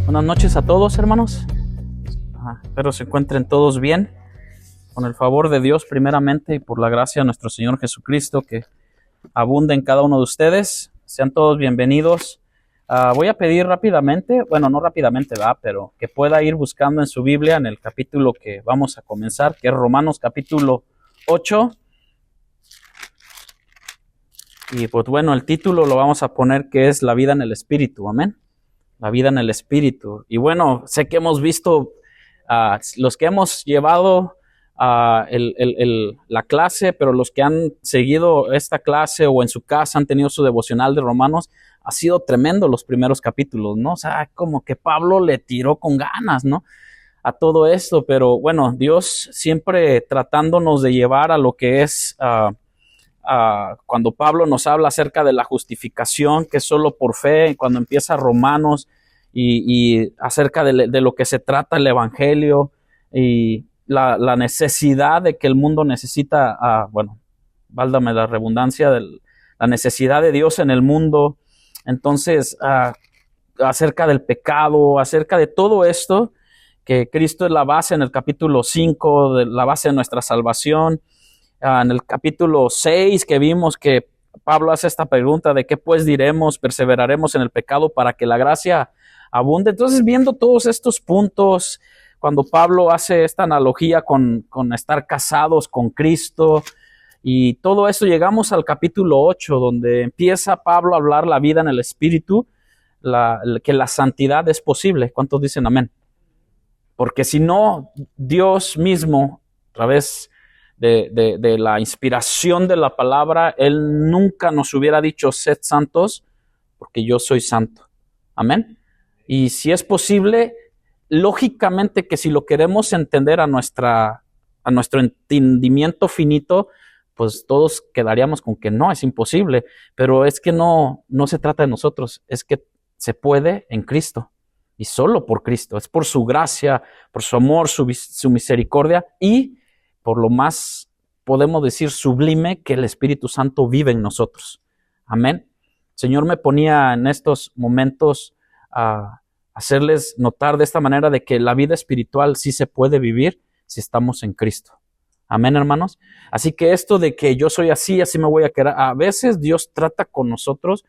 Buenas noches a todos, hermanos. Espero se encuentren todos bien. Con el favor de Dios primeramente y por la gracia de nuestro Señor Jesucristo que abunde en cada uno de ustedes. Sean todos bienvenidos. Voy a pedir rápidamente, bueno, no rápidamente, pero que pueda ir buscando en su Biblia en el capítulo que vamos a comenzar, que es Romanos capítulo 8. Y pues bueno, el título lo vamos a poner que es La vida en el Espíritu, amén. La vida en el Espíritu. Y bueno, sé que hemos visto, los que hemos llevado la clase, pero los que han seguido esta clase o en su casa han tenido su devocional de Romanos, ha sido tremendo los primeros capítulos, ¿no? O sea, como que Pablo le tiró con ganas, ¿no? A todo esto, pero bueno, Dios siempre tratándonos de llevar a lo que es... cuando Pablo nos habla acerca de la justificación, que es solo por fe, cuando empieza Romanos y acerca de lo que se trata el Evangelio y la necesidad de que el mundo necesita, bueno, válgame la redundancia, la necesidad de Dios en el mundo. Entonces, acerca del pecado, acerca de todo esto, que Cristo es la base en el capítulo 5, de la base de nuestra salvación. En el capítulo 6 que vimos que Pablo hace esta pregunta de qué pues diremos, perseveraremos en el pecado para que la gracia abunde. Entonces, viendo todos estos puntos, cuando Pablo hace esta analogía con estar casados con Cristo y todo eso, llegamos al capítulo 8, donde empieza Pablo a hablar la vida en el Espíritu, que la santidad es posible. ¿Cuántos dicen amén? Porque si no, Dios mismo, a través de la inspiración de la palabra, Él nunca nos hubiera dicho, sed santos, porque yo soy santo. Amén. Y si es posible, lógicamente que si lo queremos entender a nuestro entendimiento finito, pues todos quedaríamos con que no, es imposible. Pero es que no se trata de nosotros, es que se puede en Cristo. Y solo por Cristo, es por su gracia, por su amor, su misericordia y por lo más, podemos decir, sublime, que el Espíritu Santo vive en nosotros. Amén. El Señor me ponía en estos momentos a hacerles notar de esta manera de que la vida espiritual sí se puede vivir si estamos en Cristo. Amén, hermanos. Así que esto de que yo soy así me voy a quedar, a veces Dios trata con nosotros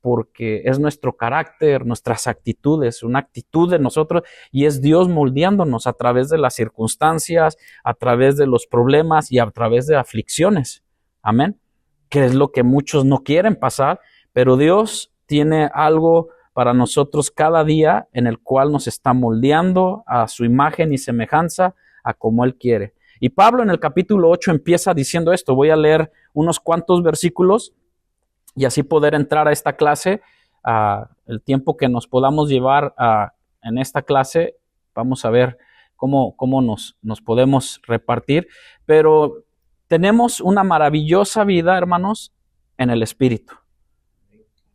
porque es nuestro carácter, nuestras actitudes, una actitud de nosotros, y es Dios moldeándonos a través de las circunstancias, a través de los problemas y a través de aflicciones. Amén. Que es lo que muchos no quieren pasar, pero Dios tiene algo para nosotros cada día en el cual nos está moldeando a su imagen y semejanza, a como Él quiere. Y Pablo en el capítulo 8 empieza diciendo esto. Voy a leer unos cuantos versículos y así poder entrar a esta clase, el tiempo que nos podamos llevar en esta clase, vamos a ver cómo nos podemos repartir, pero tenemos una maravillosa vida, hermanos, en el Espíritu.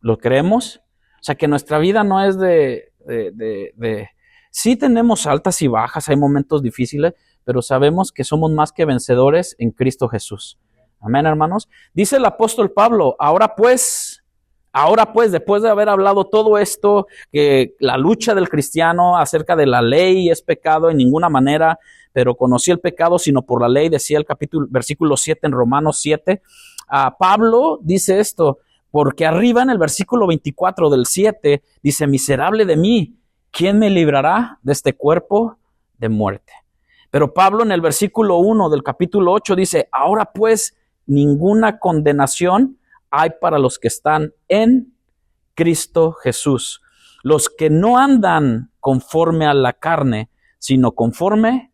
¿Lo creemos? O sea, que nuestra vida no es sí tenemos altas y bajas, hay momentos difíciles, pero sabemos que somos más que vencedores en Cristo Jesús. Amén, hermanos. Dice el apóstol Pablo, ahora pues, después de haber hablado todo esto, que la lucha del cristiano acerca de la ley es pecado en ninguna manera, pero conocí el pecado sino por la ley, decía el versículo 7 en Romanos 7. Pablo dice esto, porque arriba en el versículo 24 del 7, dice, miserable de mí, ¿quién me librará de este cuerpo de muerte? Pero Pablo en el versículo 1 del capítulo 8 dice, ahora pues, ninguna condenación hay para los que están en Cristo Jesús, los que no andan conforme a la carne, sino conforme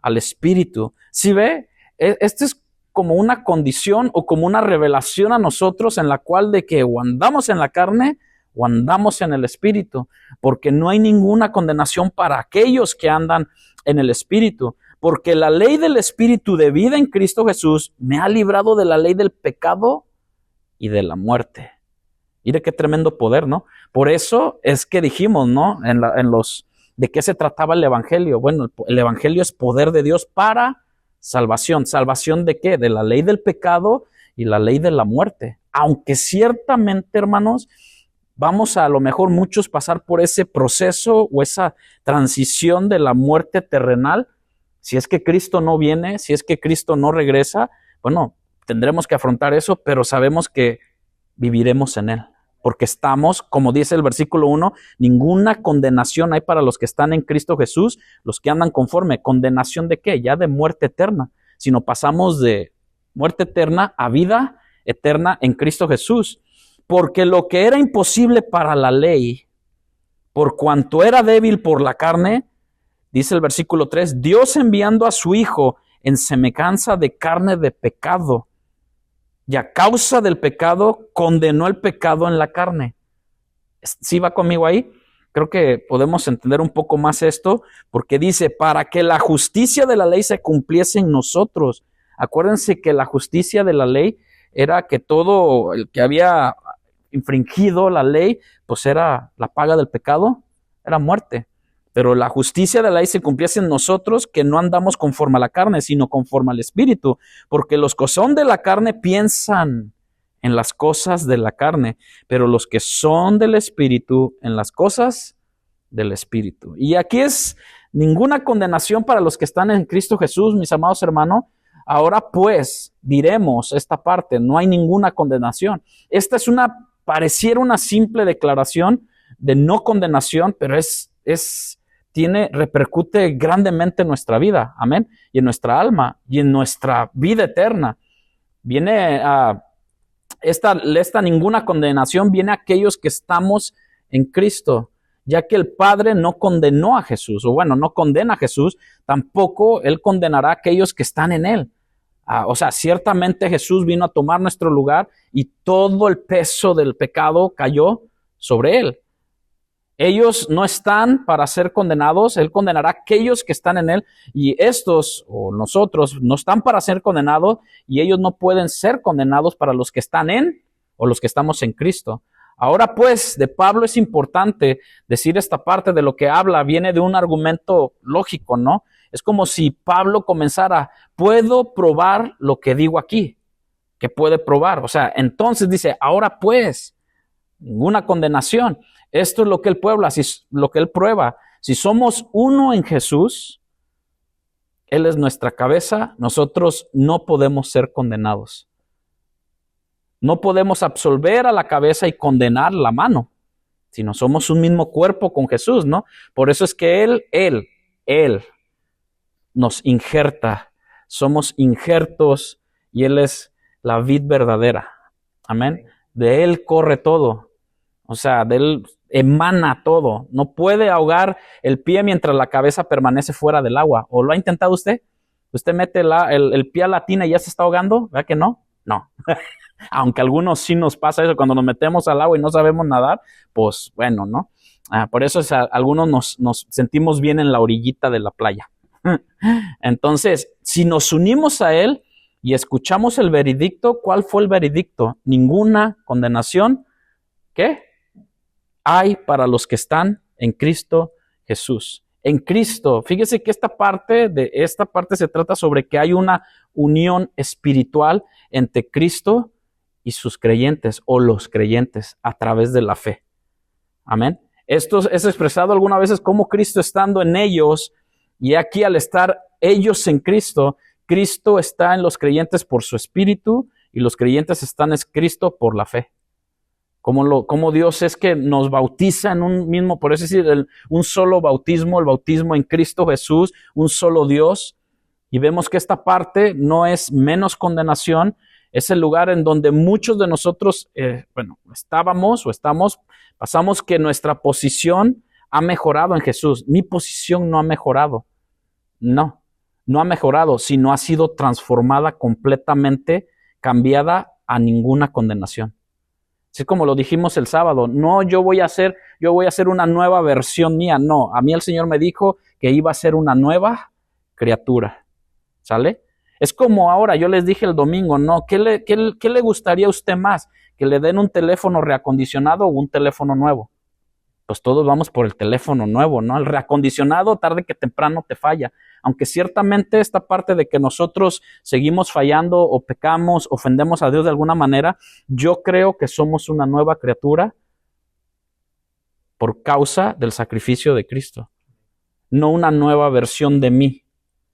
al Espíritu. ¿Sí ve? Este es como una condición o como una revelación a nosotros en la cual de que o andamos en la carne o andamos en el Espíritu, porque no hay ninguna condenación para aquellos que andan en el Espíritu. Porque la ley del Espíritu de vida en Cristo Jesús me ha librado de la ley del pecado y de la muerte. Mire qué tremendo poder, ¿no? Por eso es que dijimos, ¿no? ¿De qué se trataba el Evangelio? Bueno, el Evangelio es poder de Dios para salvación. ¿Salvación de qué? De la ley del pecado y la ley de la muerte. Aunque ciertamente, hermanos, vamos a lo mejor muchos pasar por ese proceso o esa transición de la muerte terrenal. Si es que Cristo no viene, si es que Cristo no regresa, bueno, tendremos que afrontar eso, pero sabemos que viviremos en Él. Porque estamos, como dice el versículo 1, ninguna condenación hay para los que están en Cristo Jesús, los que andan conforme. ¿Condenación de qué? Ya de muerte eterna. Sino pasamos de muerte eterna a vida eterna en Cristo Jesús. Porque lo que era imposible para la ley, por cuanto era débil por la carne, dice el versículo 3, Dios enviando a su Hijo en semejanza de carne de pecado, y a causa del pecado condenó el pecado en la carne. ¿Sí va conmigo ahí? Creo que podemos entender un poco más esto, porque dice, para que la justicia de la ley se cumpliese en nosotros. Acuérdense que la justicia de la ley era que todo el que había infringido la ley, pues era la paga del pecado, era muerte. Pero la justicia de la ley se cumpliese en nosotros, que no andamos conforme a la carne, sino conforme al Espíritu. Porque los que son de la carne piensan en las cosas de la carne, pero los que son del Espíritu en las cosas del Espíritu. Y aquí es ninguna condenación para los que están en Cristo Jesús, mis amados hermanos. Ahora pues diremos esta parte, no hay ninguna condenación. Esta es pareciera una simple declaración de no condenación, pero repercute grandemente en nuestra vida, amén, y en nuestra alma, y en nuestra vida eterna. Viene esta ninguna condenación viene a aquellos que estamos en Cristo, ya que el Padre no condenó a Jesús, o bueno, no condena a Jesús, tampoco Él condenará a aquellos que están en Él. O sea, ciertamente Jesús vino a tomar nuestro lugar y todo el peso del pecado cayó sobre Él. Ellos no están para ser condenados, Él condenará a aquellos que están en Él, y estos, o nosotros, no están para ser condenados, y ellos no pueden ser condenados para los que están en, o los que estamos en Cristo. Ahora pues, de Pablo es importante decir esta parte de lo que habla, viene de un argumento lógico, ¿no? Es como si Pablo comenzara, puedo probar lo que digo aquí, que puede probar. O sea, entonces dice, ahora pues, ninguna condenación. Esto es lo que él prueba. Si somos uno en Jesús, Él es nuestra cabeza, nosotros no podemos ser condenados. No podemos absolver a la cabeza y condenar la mano, sino somos un mismo cuerpo con Jesús, ¿no? Por eso es que Él nos injerta, somos injertos y Él es la vid verdadera. Amén. De Él corre todo. O sea, de Él emana todo. No puede ahogar el pie mientras la cabeza permanece fuera del agua. ¿O lo ha intentado usted? Usted mete el pie a la tina y ya se está ahogando. ¿Verdad que no? No. Aunque a algunos sí nos pasa eso. Cuando nos metemos al agua y no sabemos nadar, pues bueno, ¿no? Por eso algunos nos sentimos bien en la orillita de la playa. Entonces, si nos unimos a Él y escuchamos el veredicto, ¿cuál fue el veredicto? Ninguna condenación. ¿Qué? Hay para los que están en Cristo Jesús. En Cristo, fíjese que esta parte se trata sobre que hay una unión espiritual entre Cristo y sus creyentes o los creyentes a través de la fe. Amén. Esto es expresado algunas veces como Cristo estando en ellos, y aquí al estar ellos en Cristo, Cristo está en los creyentes por su espíritu y los creyentes están en Cristo por la fe. Como Dios es que nos bautiza en un mismo, por eso es decir, un solo bautismo, el bautismo en Cristo Jesús, un solo Dios. Y vemos que esta parte no es menos condenación, es el lugar en donde muchos de nosotros, pasamos que nuestra posición ha mejorado en Jesús. Mi posición no ha mejorado. No ha mejorado, sino ha sido transformada completamente, cambiada a ninguna condenación. Así como lo dijimos el sábado, no yo voy a hacer una nueva versión mía, no, a mí el Señor me dijo que iba a ser una nueva criatura, ¿sale? Es como ahora, yo les dije el domingo, no, ¿qué le gustaría a usted más? que le den un teléfono reacondicionado o un teléfono nuevo. Pues todos vamos por el teléfono nuevo, ¿no? El reacondicionado tarde que temprano te falla. Aunque ciertamente esta parte de que nosotros seguimos fallando o pecamos, ofendemos a Dios de alguna manera, yo creo que somos una nueva criatura por causa del sacrificio de Cristo. No una nueva versión de mí,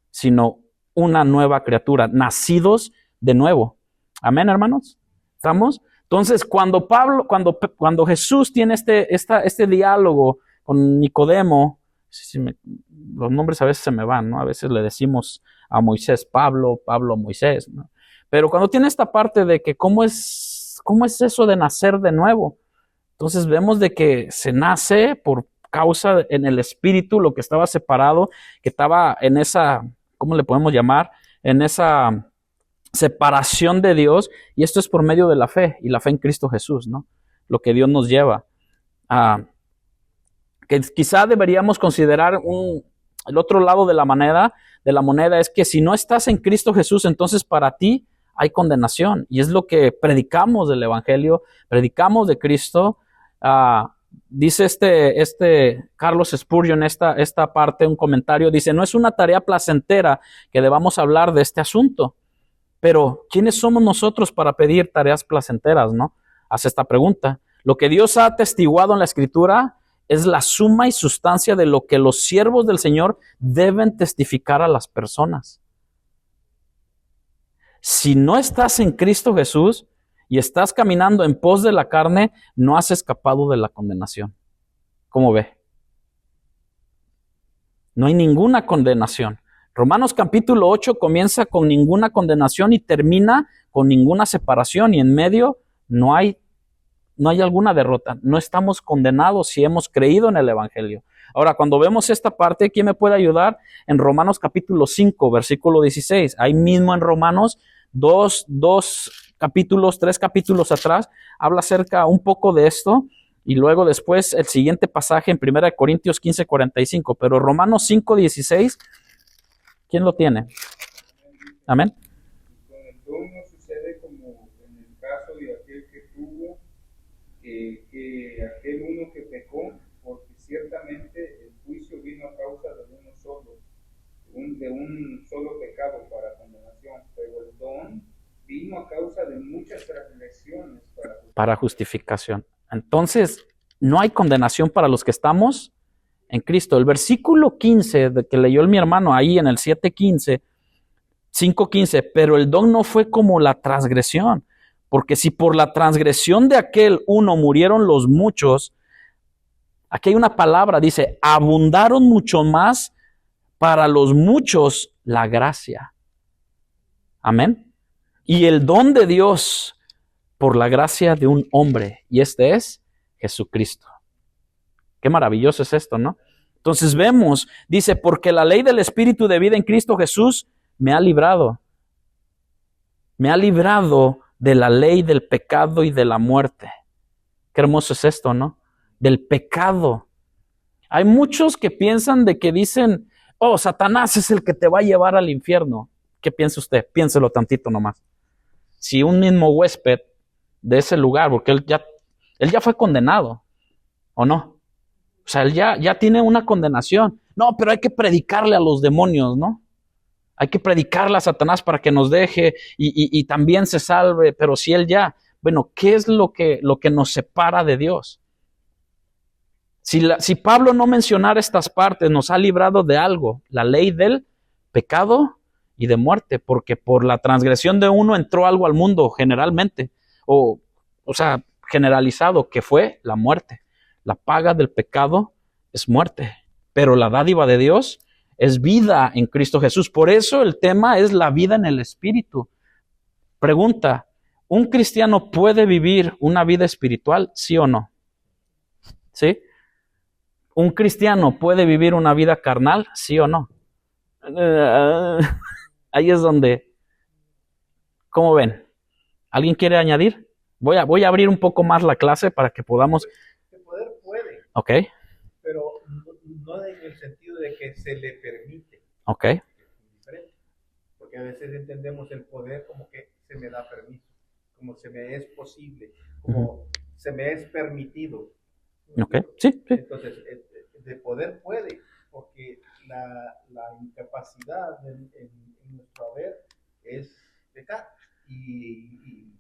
sino una nueva criatura, nacidos de nuevo. Amén, hermanos. ¿Estamos? Entonces, cuando Jesús tiene este diálogo con Nicodemo, los nombres a veces se me van, ¿no? A veces le decimos a Moisés Pablo, Pablo Moisés, ¿no? Pero cuando tiene esta parte de que cómo es eso de nacer de nuevo, entonces vemos de que se nace por causa en el espíritu, lo que estaba separado, que estaba en esa, ¿cómo le podemos llamar? En esa separación de Dios, y esto es por medio de la fe, y la fe en Cristo Jesús, ¿no? Lo que Dios nos lleva a, que quizá deberíamos considerar el otro lado de la moneda es que si no estás en Cristo Jesús, entonces para ti hay condenación, y es lo que predicamos del Evangelio, predicamos de Cristo. Dice Carlos Spurgeon, esta parte, un comentario, dice, no es una tarea placentera que debamos hablar de este asunto, pero ¿quiénes somos nosotros para pedir tareas placenteras, no? Haz esta pregunta. Lo que Dios ha atestiguado en la Escritura es la suma y sustancia de lo que los siervos del Señor deben testificar a las personas. Si no estás en Cristo Jesús y estás caminando en pos de la carne, no has escapado de la condenación. ¿Cómo ve? No hay ninguna condenación. Romanos capítulo 8 comienza con ninguna condenación y termina con ninguna separación, y en medio no hay alguna derrota. No estamos condenados si hemos creído en el Evangelio. Ahora, cuando vemos esta parte, ¿quién me puede ayudar? En Romanos capítulo 5, versículo 16. Ahí mismo en Romanos, tres capítulos atrás, habla acerca un poco de esto. Y luego después el siguiente pasaje en 1 Corintios 15, 45. Pero Romanos 5, 16, ¿quién lo tiene? Amén. Con el don no sucede como en el caso de aquel que tuvo, que aquel uno que pecó, porque ciertamente el juicio vino a causa de uno solo, de un solo pecado para condenación, pero el don vino a causa de muchas transgresiones para justificación. Entonces, no hay condenación para los que estamos en Cristo. El versículo 15 de que leyó mi hermano ahí en el 5:15, pero el don no fue como la transgresión, porque si por la transgresión de aquel uno murieron los muchos, aquí hay una palabra, dice, abundaron mucho más para los muchos la gracia. Amén. Y el don de Dios por la gracia de un hombre, y este es Jesucristo. Qué maravilloso es esto, ¿no? Entonces vemos, dice, porque la ley del Espíritu de vida en Cristo Jesús me ha librado de la ley del pecado y de la muerte. Qué hermoso es esto, ¿no? Del pecado. Hay muchos que piensan de que dicen, oh, Satanás es el que te va a llevar al infierno. ¿Qué piensa usted? Piénselo tantito nomás. Si un mismo huésped de ese lugar, porque él ya fue condenado, ¿o no? O sea, él ya tiene una condenación. No, pero hay que predicarle a los demonios, ¿no? Hay que predicarle a Satanás para que nos deje y también se salve, pero si él ya, bueno, ¿qué es lo que nos separa de Dios? Si Pablo no mencionara estas partes, nos ha librado de algo, la ley del pecado y de muerte, porque por la transgresión de uno entró algo al mundo generalmente, o sea, generalizado, que fue la muerte. La paga del pecado es muerte, pero la dádiva de Dios es vida en Cristo Jesús. Por eso el tema es la vida en el Espíritu. Pregunta, ¿un cristiano puede vivir una vida espiritual, sí o no? ¿Sí? ¿Un cristiano puede vivir una vida carnal, sí o no? Ahí es donde, ¿cómo ven? ¿Alguien quiere añadir? Voy a abrir un poco más la clase para que podamos... El poder puede. Ok. Pero no en el sentido de que se le permite. Ok. Es diferente. Porque a veces entendemos el poder como que se me da permiso. como se me es posible, como se me es permitido. Ok, sí, sí. Entonces, de poder puede, porque la incapacidad en nuestro haber es pecar y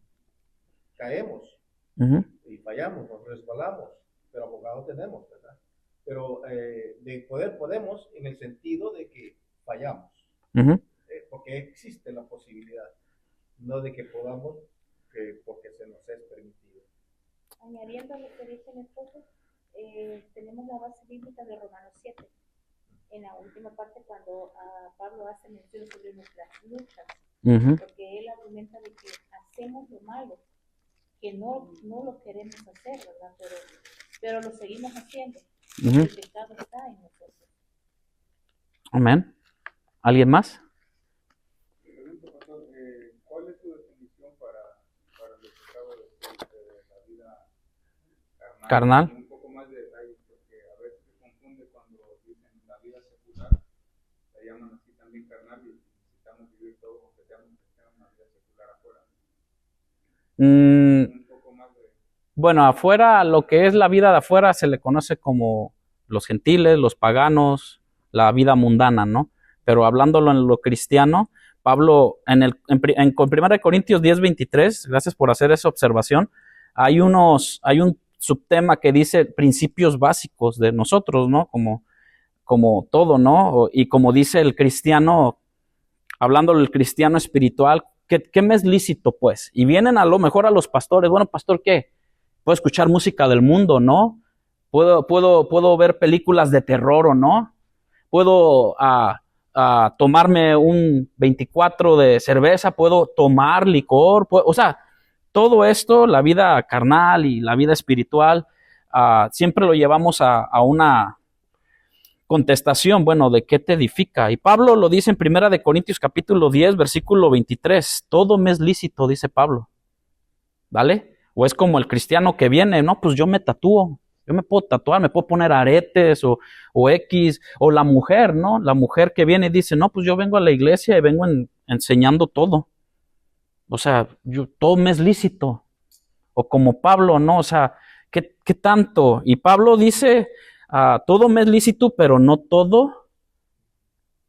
caemos Ujú, y fallamos, nos resbalamos, pero abogado tenemos, ¿verdad? Pero de poder podemos en el sentido de que fallamos, ujú. porque existe la posibilidad, no de que podamos porque se nos es permitido. Añadiendo lo que dice mi esposo, tenemos la base bíblica de Romanos 7, en la última parte cuando Pablo hace mención sobre nuestras luchas, Ujú. porque él argumenta de que hacemos lo malo, que no lo queremos hacer, ¿verdad? Pero lo seguimos haciendo. Ujú. El pecado está en nosotros. Amén. ¿Alguien más? Pregunto, pastor, ¿cuál es su definición para lo que acaba de decir de la vida Carnal. Y un poco más de detalles, porque a veces se confunde cuando dicen la vida secular, la llaman así también carnal y necesitamos vivir todos, aunque seamos cristianos, una vida secular afuera. Un poco más de... Bueno, afuera, lo que es la vida de afuera se le conoce como los gentiles, los paganos, la vida mundana, ¿no? Pero hablándolo en lo cristiano, Pablo, en 1 Corintios 10:23, gracias por hacer esa observación, hay un subtema que dice principios básicos de nosotros, ¿no? Como todo, ¿no? Y como dice el cristiano, hablando del cristiano espiritual, ¿qué me es lícito, pues? Y vienen a lo mejor a los pastores, bueno, pastor, ¿qué? Puedo escuchar música del mundo, ¿no? Puedo ver películas de terror o no. Puedo tomarme un 24 de cerveza, puedo tomar licor, o sea, todo esto, la vida carnal y la vida espiritual, siempre lo llevamos a una contestación, bueno, ¿de qué te edifica? Y Pablo lo dice en 1 Corintios capítulo 10, versículo 23, todo me es lícito, dice Pablo, ¿vale? O es como el cristiano que viene, no, pues yo me tatúo, yo me puedo tatuar, me puedo poner aretes o X, o la mujer, ¿no? La mujer que viene y dice, no, pues yo vengo a la iglesia y vengo enseñando todo. O sea, todo me es lícito. O como Pablo, ¿no? O sea, ¿qué tanto? Y Pablo dice, todo me es lícito, pero no todo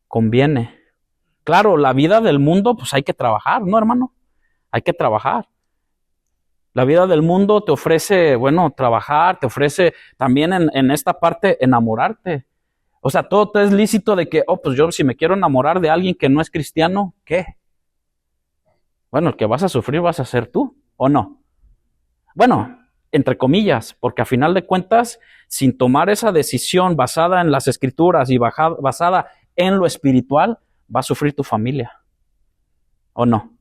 conviene. Claro, la vida del mundo, pues hay que trabajar, ¿no, hermano? Hay que trabajar. La vida del mundo te ofrece, bueno, trabajar, te ofrece también en esta parte enamorarte. O sea, todo te es lícito de que, pues yo si me quiero enamorar de alguien que no es cristiano, ¿qué? Bueno, el que vas a sufrir vas a ser tú, ¿o no? Bueno, entre comillas, porque a final de cuentas, sin tomar esa decisión basada en las escrituras y basada en lo espiritual, va a sufrir tu familia, ¿o no?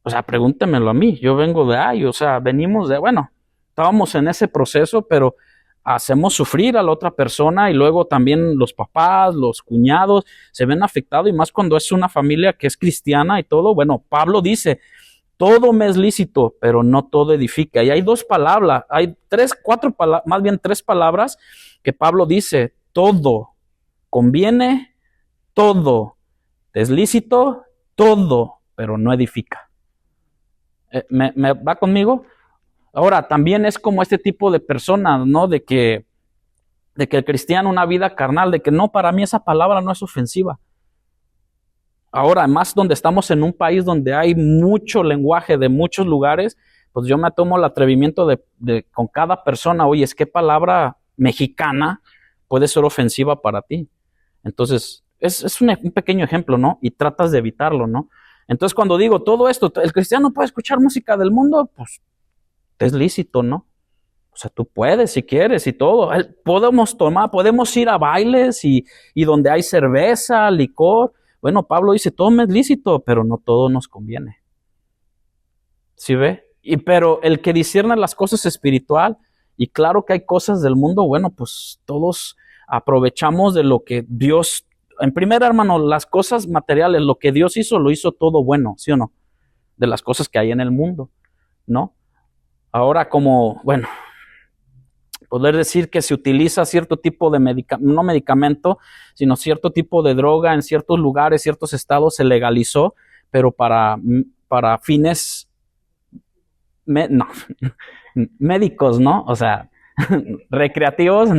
O sea, pregúntemelo a mí, yo vengo de ahí, o sea, venimos de, bueno, estábamos en ese proceso, pero hacemos sufrir a la otra persona y luego también los papás, los cuñados se ven afectados y más cuando es una familia que es cristiana y todo. Bueno, Pablo dice, todo me es lícito, pero no todo edifica. Y hay dos palabras, hay tres palabras que Pablo dice, todo conviene, todo es lícito, todo, pero no edifica. ¿Me va conmigo? Ahora, también es como este tipo de personas, ¿no? De que el cristiano una vida carnal, de que no, para mí esa palabra no es ofensiva. Ahora, más donde estamos en un país donde hay mucho lenguaje de muchos lugares, pues yo me tomo el atrevimiento de con cada persona, oye, ¿qué palabra mexicana puede ser ofensiva para ti? Entonces, es un pequeño ejemplo, ¿no? Y tratas de evitarlo, ¿no? Entonces, cuando digo todo esto, el cristiano puede escuchar música del mundo, pues es lícito, ¿no? O sea, tú puedes si quieres y todo. Podemos ir a bailes y donde hay cerveza, licor. Bueno, Pablo dice, todo me es lícito, pero no todo nos conviene. ¿Sí ve? Pero el que discierne las cosas espiritual, y claro que hay cosas del mundo, bueno, pues todos aprovechamos de lo que Dios, en primer hermano, las cosas materiales, lo que Dios hizo, lo hizo todo bueno, ¿sí o no? De las cosas que hay en el mundo, ¿no? Ahora como, bueno, poder decir que se utiliza cierto tipo de no medicamento, sino cierto tipo de droga en ciertos lugares, ciertos estados se legalizó, pero para fines no, médicos, ¿no? O sea, recreativos,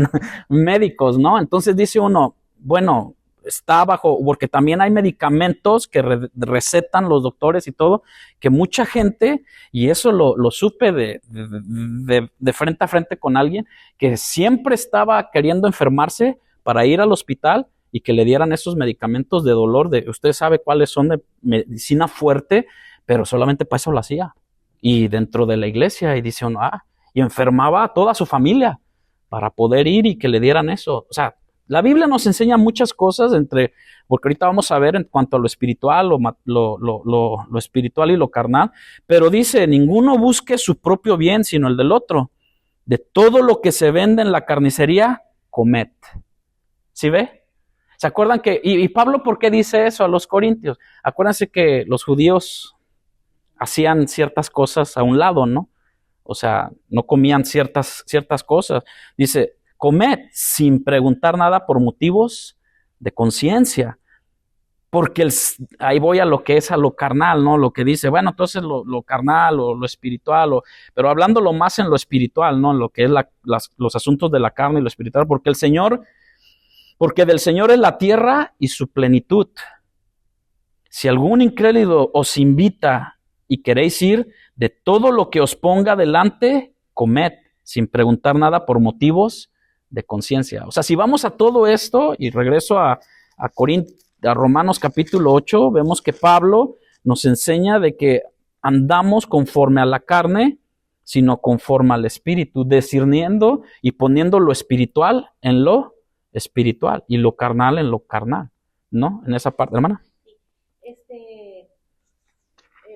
médicos, ¿no? Entonces dice uno, bueno, está bajo, porque también hay medicamentos que recetan los doctores y todo, que mucha gente, y eso lo supe de frente a frente con alguien, que siempre estaba queriendo enfermarse para ir al hospital y que le dieran esos medicamentos de dolor, usted sabe cuáles son, de medicina fuerte, pero solamente para eso lo hacía. Y dentro de la iglesia, y dice uno, y enfermaba a toda su familia para poder ir y que le dieran eso. O sea, la Biblia nos enseña muchas cosas porque ahorita vamos a ver en cuanto a lo espiritual, lo espiritual y lo carnal, pero dice, ninguno busque su propio bien, sino el del otro. De todo lo que se vende en la carnicería, comed. ¿Sí ve? ¿Se acuerdan que, y Pablo, ¿por qué dice eso a los corintios? Acuérdense que los judíos hacían ciertas cosas a un lado, ¿no? O sea, no comían ciertas cosas. Dice, comed sin preguntar nada por motivos de conciencia. Porque ahí voy a lo que es a lo carnal, ¿no? Lo que dice, bueno, entonces lo carnal o lo espiritual, pero hablándolo más en lo espiritual, ¿no? En lo que es los asuntos de la carne y lo espiritual, porque del Señor es la tierra y su plenitud. Si algún incrédulo os invita y queréis ir, de todo lo que os ponga delante, comed, sin preguntar nada por motivos de conciencia. O sea, si vamos a todo esto, y regreso a Romanos capítulo 8, vemos que Pablo nos enseña de que andamos conforme a la carne, sino conforme al espíritu, discerniendo y poniendo lo espiritual en lo espiritual y lo carnal en lo carnal, ¿no? En esa parte, hermana.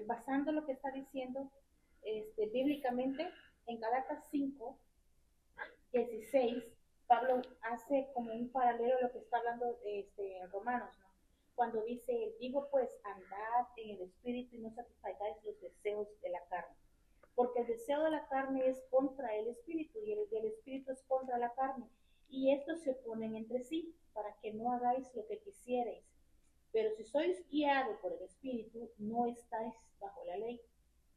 Basando lo que está diciendo bíblicamente, en Gálatas 5, 16, Pablo hace como un paralelo a lo que está hablando en Romanos, ¿no? Cuando dice, digo pues, andad en el espíritu y no satisfagáis los deseos de la carne. Porque el deseo de la carne es contra el espíritu y el del espíritu es contra la carne. Y estos se oponen entre sí para que no hagáis lo que quisierais. Pero si sois guiados por el espíritu, no estáis bajo la ley.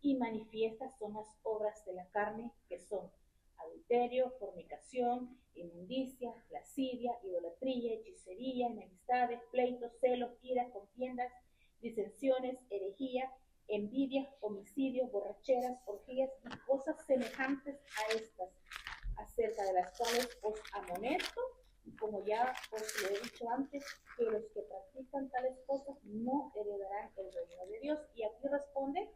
Y manifiestas son las obras de la carne, que son adulterio, fornicación, inmundicia, lascivia, idolatría, hechicería, enemistades, pleitos, celos, iras, contiendas, disensiones, herejía, envidia, homicidios, borracheras, orgías y cosas semejantes a estas, acerca de las cuales os amonesto, como ya os lo he dicho antes, que los que practican tales cosas no heredarán el reino de Dios. Y aquí responde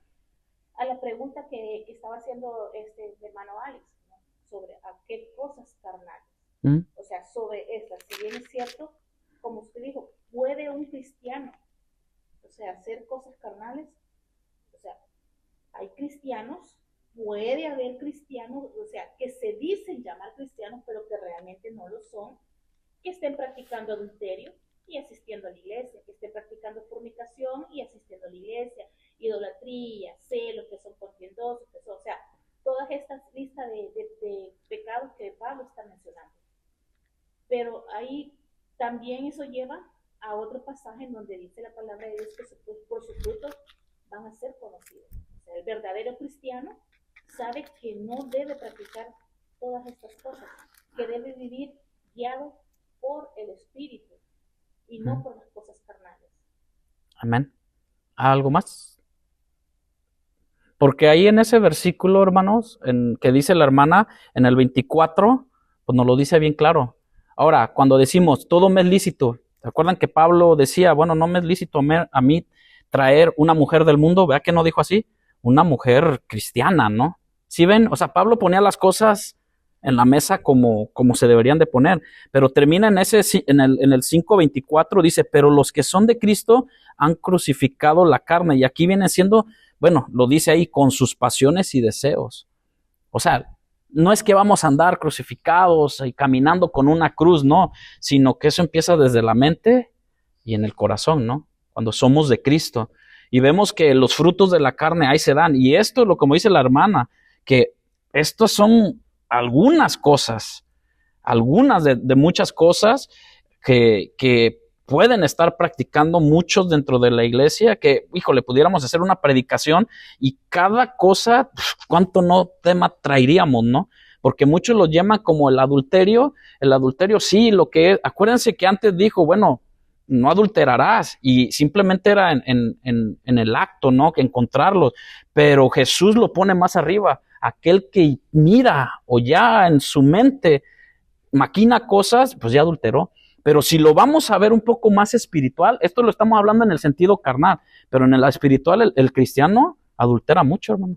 a la pregunta que estaba haciendo el hermano Alex, ¿no? Sobre a qué cosas carnales. O sea, sobre estas, si bien es cierto, como usted dijo, ¿puede un cristiano, o sea, hacer cosas carnales? O sea, hay cristianos, puede haber cristianos, o sea, que se dicen llamar cristianos, pero que realmente no lo son, que estén practicando adulterio y asistiendo a la iglesia, que estén practicando fornicación y asistiendo a la iglesia, idolatría, celos, que son contiendosos, o sea, todas estas listas de pecados que Pablo está mencionando. Pero ahí también eso lleva a otro pasaje en donde dice la palabra de Dios que por sus frutos van a ser conocidos. O sea, el verdadero cristiano sabe que no debe practicar todas estas cosas, que debe vivir guiado por el espíritu y no por las cosas carnales. Amén. ¿Algo más? Porque ahí en ese versículo, hermanos, que dice la hermana, en el 24, pues nos lo dice bien claro. Ahora, cuando decimos, todo me es lícito, ¿se acuerdan que Pablo decía, bueno, no me es lícito a mí traer una mujer del mundo? ¿Verdad que no dijo así? Una mujer cristiana, ¿no? ¿Sí ven? O sea, Pablo ponía las cosas en la mesa como se deberían de poner, pero termina en el 5:24, dice, pero los que son de Cristo han crucificado la carne, y aquí viene siendo, bueno, lo dice ahí, con sus pasiones y deseos. O sea, no es que vamos a andar crucificados y caminando con una cruz, no, sino que eso empieza desde la mente y en el corazón, ¿no? Cuando somos de Cristo. Y vemos que los frutos de la carne ahí se dan. Y esto, como dice la hermana, que estos son algunas cosas, algunas de muchas cosas que pueden estar practicando muchos dentro de la iglesia que, híjole, pudiéramos hacer una predicación y cada cosa, cuánto no tema traeríamos, ¿no? Porque muchos lo llaman como el adulterio sí, lo que es, acuérdense que antes dijo, bueno, no adulterarás, y simplemente era en el acto, ¿no? Que encontrarlos, pero Jesús lo pone más arriba, aquel que mira o ya en su mente maquina cosas, pues ya adulteró. Pero si lo vamos a ver un poco más espiritual, esto lo estamos hablando en el sentido carnal, pero en el espiritual el cristiano adultera mucho, hermano.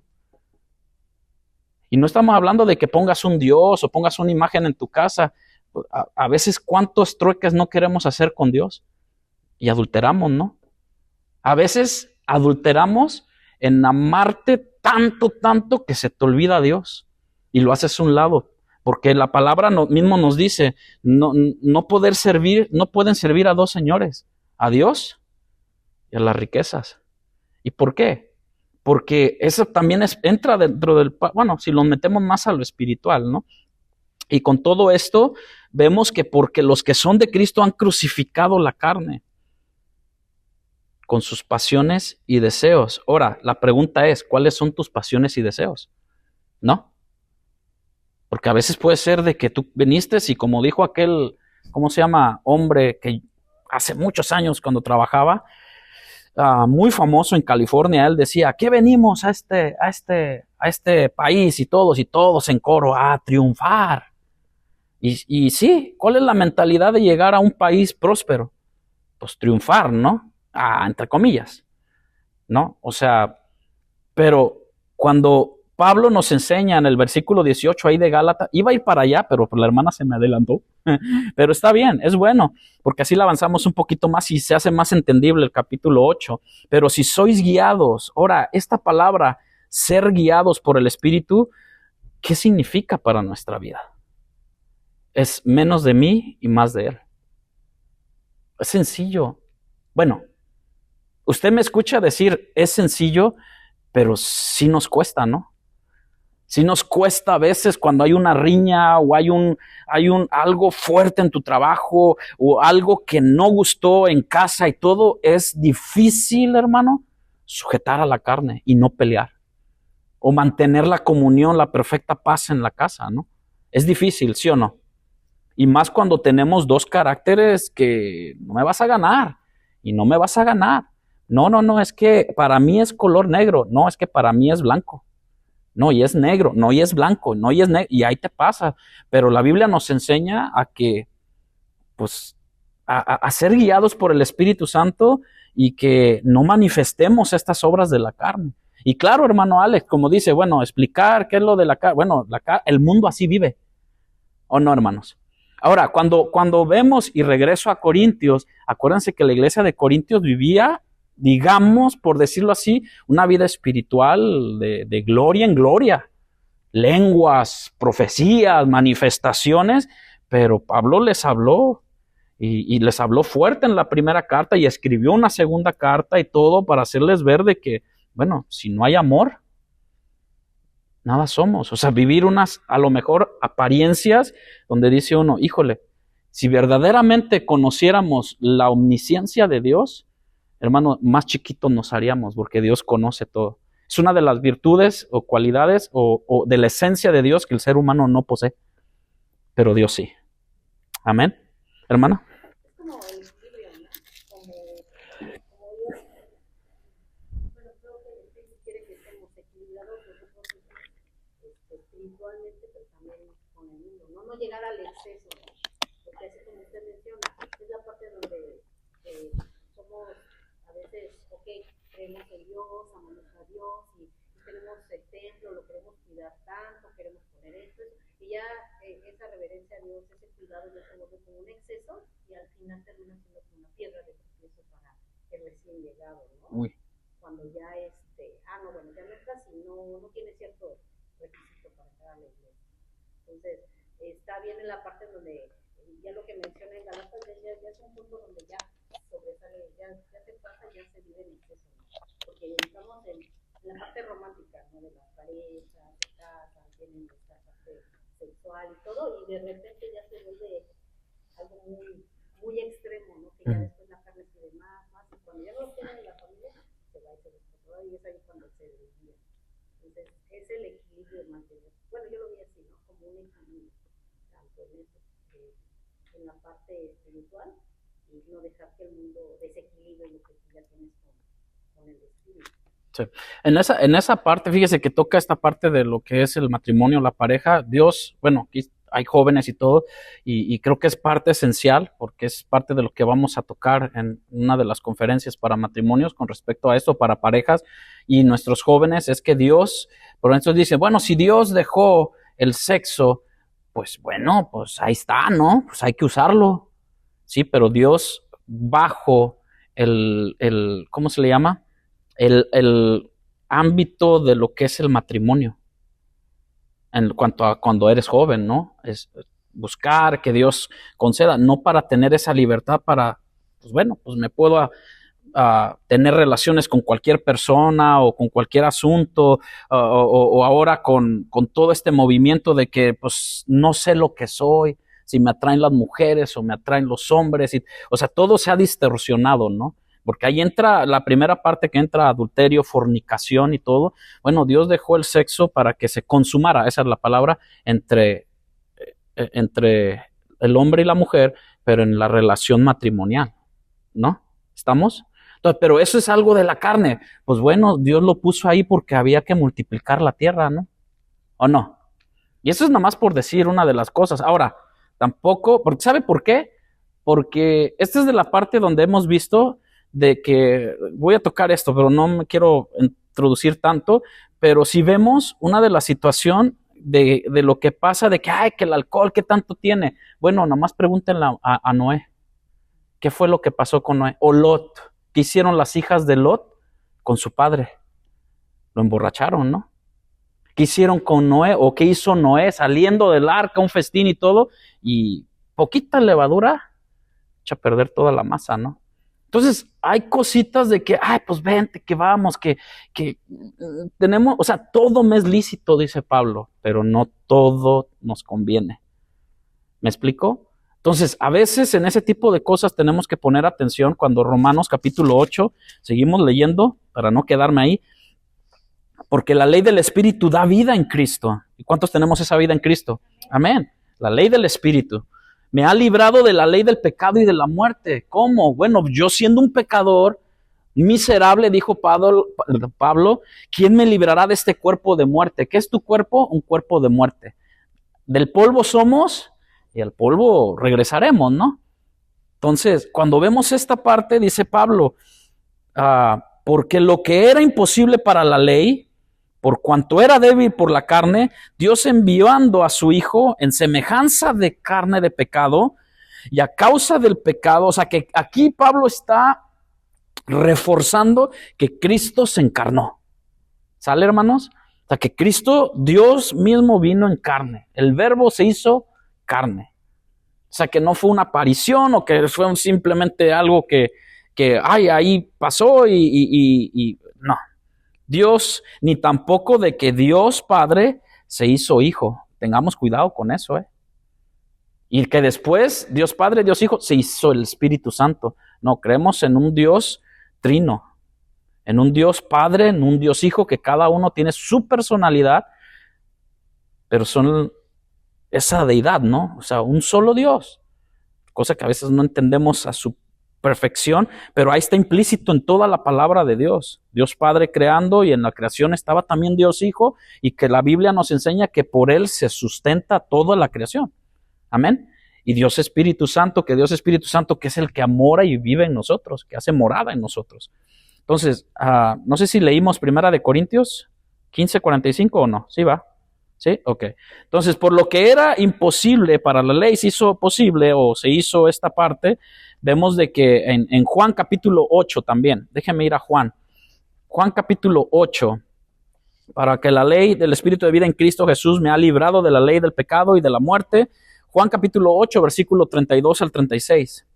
Y no estamos hablando de que pongas un Dios o pongas una imagen en tu casa. A veces cuántos trueques no queremos hacer con Dios y adulteramos, ¿no? A veces adulteramos en amarte tanto que se te olvida Dios y lo haces a un lado. Porque la palabra mismo nos dice, no pueden servir a dos señores, a Dios y a las riquezas. ¿Y por qué? Porque eso también entra dentro del, bueno, si lo metemos más a lo espiritual, ¿no? Y con todo esto vemos que porque los que son de Cristo han crucificado la carne con sus pasiones y deseos. Ahora, la pregunta es, ¿cuáles son tus pasiones y deseos? ¿No? Porque a veces puede ser de que tú viniste y como dijo aquel, ¿cómo se llama? Hombre que hace muchos años cuando trabajaba, muy famoso en California, él decía, ¿qué venimos a este país? Y todos en coro, a triunfar. Y sí, ¿cuál es la mentalidad de llegar a un país próspero? Pues triunfar, ¿no? Entre comillas, ¿no? O sea, pero cuando Pablo nos enseña en el versículo 18 ahí de Gálatas, iba a ir para allá, pero la hermana se me adelantó, pero está bien, es bueno, porque así le avanzamos un poquito más y se hace más entendible el capítulo 8, pero si sois guiados, ahora, esta palabra, ser guiados por el Espíritu, ¿qué significa para nuestra vida? Es menos de mí y más de Él. Es sencillo. Bueno, usted me escucha decir, es sencillo, pero sí nos cuesta, ¿no? Sí nos cuesta a veces cuando hay una riña o hay un algo fuerte en tu trabajo o algo que no gustó en casa y todo, es difícil, hermano, sujetar a la carne y no pelear o mantener la comunión, la perfecta paz en la casa, ¿no? Es difícil, ¿sí o no? Y más cuando tenemos dos caracteres que no me vas a ganar y no me vas a ganar. No, es que para mí es color negro, no, es que para mí es blanco. No, y es negro, no, y es blanco, no, y es negro, y ahí te pasa. Pero la Biblia nos enseña a que, pues, a ser guiados por el Espíritu Santo y que no manifestemos estas obras de la carne. Y claro, hermano Alex, como dice, bueno, explicar qué es lo de la carne. Bueno, el mundo así vive. ¿O no, hermanos? Ahora, cuando vemos, y regreso a Corintios, acuérdense que la iglesia de Corintios vivía, digamos, por decirlo así, una vida espiritual de gloria en gloria. Lenguas, profecías, manifestaciones, pero Pablo les habló y les habló fuerte en la primera carta y escribió una segunda carta y todo para hacerles ver de que, bueno, si no hay amor, nada somos. O sea, vivir unas, a lo mejor, apariencias donde dice uno, híjole, si verdaderamente conociéramos la omnisciencia de Dios, hermano, más chiquitos nos haríamos porque Dios conoce todo. Es una de las virtudes o cualidades o de la esencia de Dios que el ser humano no posee, pero Dios sí. Amén. Hermana. Es como el equilibrio, ¿no? Como Dios, bueno, creo que el Espíritu quiere que estemos equilibrados nosotros espiritualmente, pero también con el mundo, ¿no? No llegar al exceso, ¿no? Porque así como usted menciona, es la parte donde somos a veces, ok, creemos en Dios, amamos a Dios y tenemos el templo, lo queremos cuidar tanto, queremos poner esto, y ya esa reverencia a Dios, ese cuidado ya se vuelve como un exceso y al final termina siendo como una piedra de tropiezo para el recién llegado, ¿no? Uy. Cuando ya no, bueno, ya no estás y no tiene cierto requisito para entrar a la iglesia. Entonces, está bien en la parte donde ya lo que menciona en Galatas ya es un punto donde ya sobresale, ya se pasa, ya se vive en exceso, ¿no? Porque estamos en la parte romántica, ¿no? De las parejas, se casan, tienen esta parte sexual y todo, y de repente ya se vuelve algo muy muy extremo, ¿no? Que ya después la carne se ve más, y cuando ya no tiene la familia, se va y se descontrola, y es ahí cuando se desvía. Entonces, es el equilibrio de mantener. Bueno, yo lo vi así, ¿no? Como un equilibrio, tanto en eso, en la parte espiritual, y no dejar que el mundo desequilibre lo que tú ya tienes con el espíritu. Sí. En esa parte, fíjese que toca esta parte de lo que es el matrimonio, la pareja. Dios, bueno, aquí hay jóvenes y todo, y creo que es parte esencial, porque es parte de lo que vamos a tocar en una de las conferencias para matrimonios con respecto a esto, para parejas y nuestros jóvenes, es que Dios, por eso dice, bueno, si Dios dejó el sexo, pues bueno, pues ahí está, ¿no? Pues hay que usarlo, sí, pero Dios bajo ¿cómo se le llama? El ámbito de lo que es el matrimonio, en cuanto a cuando eres joven, ¿no? Es buscar que Dios conceda, no para tener esa libertad para, pues bueno, pues me puedo a tener relaciones con cualquier persona o con cualquier asunto, o ahora con todo este movimiento de que pues no sé lo que soy, si me atraen las mujeres o me atraen los hombres, o sea, todo se ha distorsionado, ¿no? Porque ahí entra la primera parte que entra adulterio, fornicación y todo. Bueno, Dios dejó el sexo para que se consumara, esa es la palabra, entre el hombre y la mujer, pero en la relación matrimonial, ¿no? ¿Estamos? Entonces, pero eso es algo de la carne. Pues bueno, Dios lo puso ahí porque había que multiplicar la tierra, ¿no? ¿O no? Y eso es nomás por decir una de las cosas. Ahora, tampoco, porque ¿sabe por qué? Porque esta es de la parte donde hemos visto de que, voy a tocar esto, pero no me quiero introducir tanto, pero si vemos una de la situación de lo que pasa, de que, ay, que el alcohol, ¿qué tanto tiene? Bueno, nomás pregúntenle a Noé. ¿Qué fue lo que pasó con Noé? O Lot. ¿Qué hicieron las hijas de Lot con su padre? Lo emborracharon, ¿no? ¿Qué hicieron con Noé? ¿O qué hizo Noé saliendo del arca, un festín y todo? Y poquita levadura echa a perder toda la masa, ¿no? Entonces, hay cositas de que, ay, pues vente, que vamos, que tenemos, o sea, todo me es lícito, dice Pablo, pero no todo nos conviene. ¿Me explico? Entonces, a veces en ese tipo de cosas tenemos que poner atención cuando Romanos capítulo 8, seguimos leyendo para no quedarme ahí, porque la ley del Espíritu da vida en Cristo. ¿Y cuántos tenemos esa vida en Cristo? Amén. La ley del Espíritu me ha librado de la ley del pecado y de la muerte. ¿Cómo? Bueno, yo siendo un pecador miserable, dijo Pablo, ¿quién me librará de este cuerpo de muerte? ¿Qué es tu cuerpo? Un cuerpo de muerte. Del polvo somos y al polvo regresaremos, ¿no? Entonces, cuando vemos esta parte, dice Pablo, porque lo que era imposible para la ley, por cuanto era débil por la carne, Dios enviando a su Hijo en semejanza de carne de pecado, y a causa del pecado, o sea que aquí Pablo está reforzando que Cristo se encarnó. ¿Sale, hermanos? O sea que Cristo, Dios mismo vino en carne. El verbo se hizo carne. O sea que no fue una aparición o que fue simplemente algo que ay, ahí pasó y no. Dios, ni tampoco de que Dios Padre se hizo hijo. Tengamos cuidado con eso, Y que después Dios Padre, Dios Hijo, se hizo el Espíritu Santo. No, creemos en un Dios trino, en un Dios Padre, en un Dios Hijo, que cada uno tiene su personalidad, pero son esa deidad, ¿no? O sea, un solo Dios. Cosa que a veces no entendemos a su perfección, pero ahí está implícito en toda la palabra de Dios. Dios Padre creando, y en la creación estaba también Dios Hijo, y que la Biblia nos enseña que por Él se sustenta toda la creación. Amén. Y Dios Espíritu Santo, que Dios Espíritu Santo, que es el que amora y vive en nosotros, que hace morada en nosotros. Entonces, no sé si leímos 1 Corintios 15:45 o no. ¿Sí va? ¿Sí? Ok. Entonces, por lo que era imposible para la ley, se hizo posible, o se hizo esta parte. Vemos de que en Juan capítulo 8 también, déjenme ir a Juan capítulo 8, para que la ley del Espíritu de vida en Cristo Jesús me ha librado de la ley del pecado y de la muerte. Juan capítulo 8, versículo 32 al 36.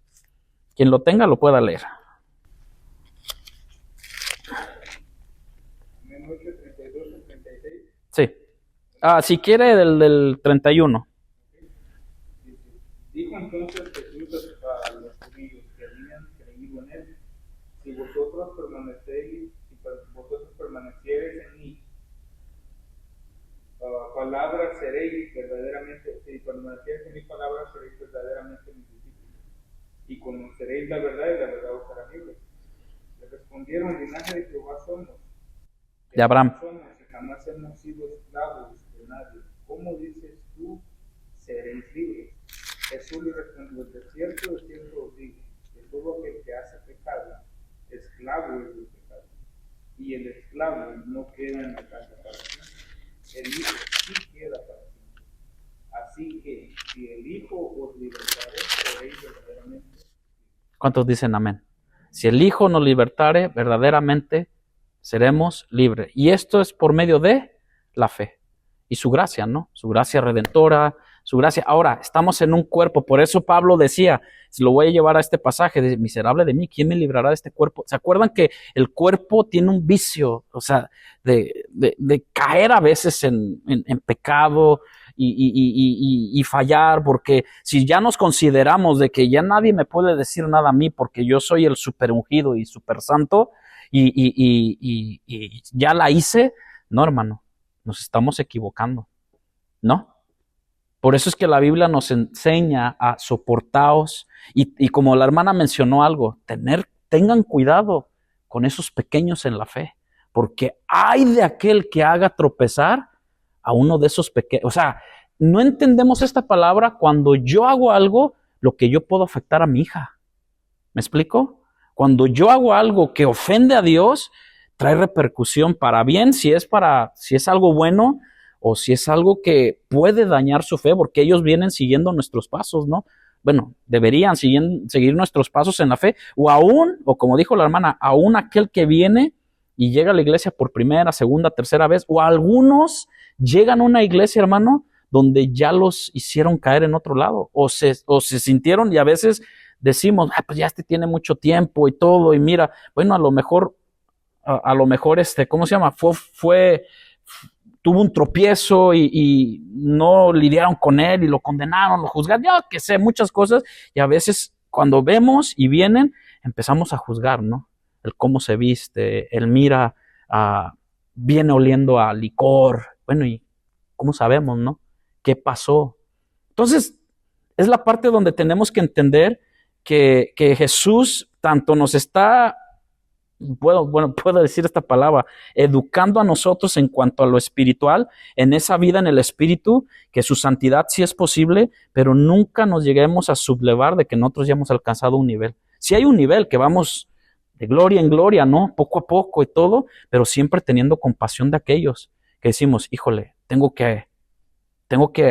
Quien lo tenga lo pueda leer. 8, 32 al 36. Sí. Si quiere del 31. Dijo entonces Jesús a los permaneciereis en mí, palabras seréis verdaderamente, si permaneciereis en mi palabra seréis verdaderamente mis discípulos, y conoceréis la verdad y la verdad os hará libres. Le respondieron, linaje de Jehová somos, De Abraham. somos y jamás hemos sido esclavos de nadie. ¿Cómo dices tú, seréis libres? Jesús le respondió, de cierto os digo, que todo aquel que hace pecado, esclavo es del pecado. Y el esclavo no queda en la casa para siempre. El Hijo sí queda para siempre. Así que, si el Hijo os libertare, seréis verdaderamente. ¿Cuántos dicen amén? Si el Hijo nos libertare, verdaderamente seremos libres. Y esto es por medio de la fe. Y su gracia, ¿no? Su gracia redentora, su gracia. Ahora, estamos en un cuerpo. Por eso Pablo decía, se lo voy a llevar a este pasaje, de miserable de mí, ¿quién me librará de este cuerpo? ¿Se acuerdan que el cuerpo tiene un vicio? O sea, de caer a veces en pecado y fallar, porque si ya nos consideramos de que ya nadie me puede decir nada a mí porque yo soy el super ungido y super santo y ya la hice, no, hermano, nos estamos equivocando, ¿no? Por eso es que la Biblia nos enseña a soportaos y como la hermana mencionó algo, tengan cuidado con esos pequeños en la fe, porque hay de aquel que haga tropezar a uno de esos pequeños. O sea, no entendemos esta palabra cuando yo hago algo, lo que yo puedo afectar a mi hija. ¿Me explico? Cuando yo hago algo que ofende a Dios, trae repercusión para bien, si es algo bueno, o si es algo que puede dañar su fe, porque ellos vienen siguiendo nuestros pasos, ¿no? Bueno, deberían seguir nuestros pasos en la fe, o como dijo la hermana, aún aquel que viene y llega a la iglesia por primera, segunda, tercera vez, o algunos llegan a una iglesia, hermano, donde ya los hicieron caer en otro lado, o se sintieron, y a veces decimos, pues ya tiene mucho tiempo y todo, y mira, bueno, a lo mejor, ¿cómo se llama? Tuvo un tropiezo y no lidiaron con él y lo condenaron, lo juzgaron, yo que sé, muchas cosas, y a veces cuando vemos y vienen, empezamos a juzgar, ¿no? El cómo se viste, el mira, viene oliendo a licor, bueno, y ¿cómo sabemos, no? ¿Qué pasó? Entonces, es la parte donde tenemos que entender que Jesús tanto nos está, puedo decir esta palabra, educando a nosotros en cuanto a lo espiritual, en esa vida en el espíritu, que su santidad sí es posible, pero nunca nos lleguemos a sublevar de que nosotros ya hemos alcanzado un nivel. Sí hay un nivel que vamos de gloria en gloria, ¿no? Poco a poco y todo, pero siempre teniendo compasión de aquellos que decimos, híjole, tengo que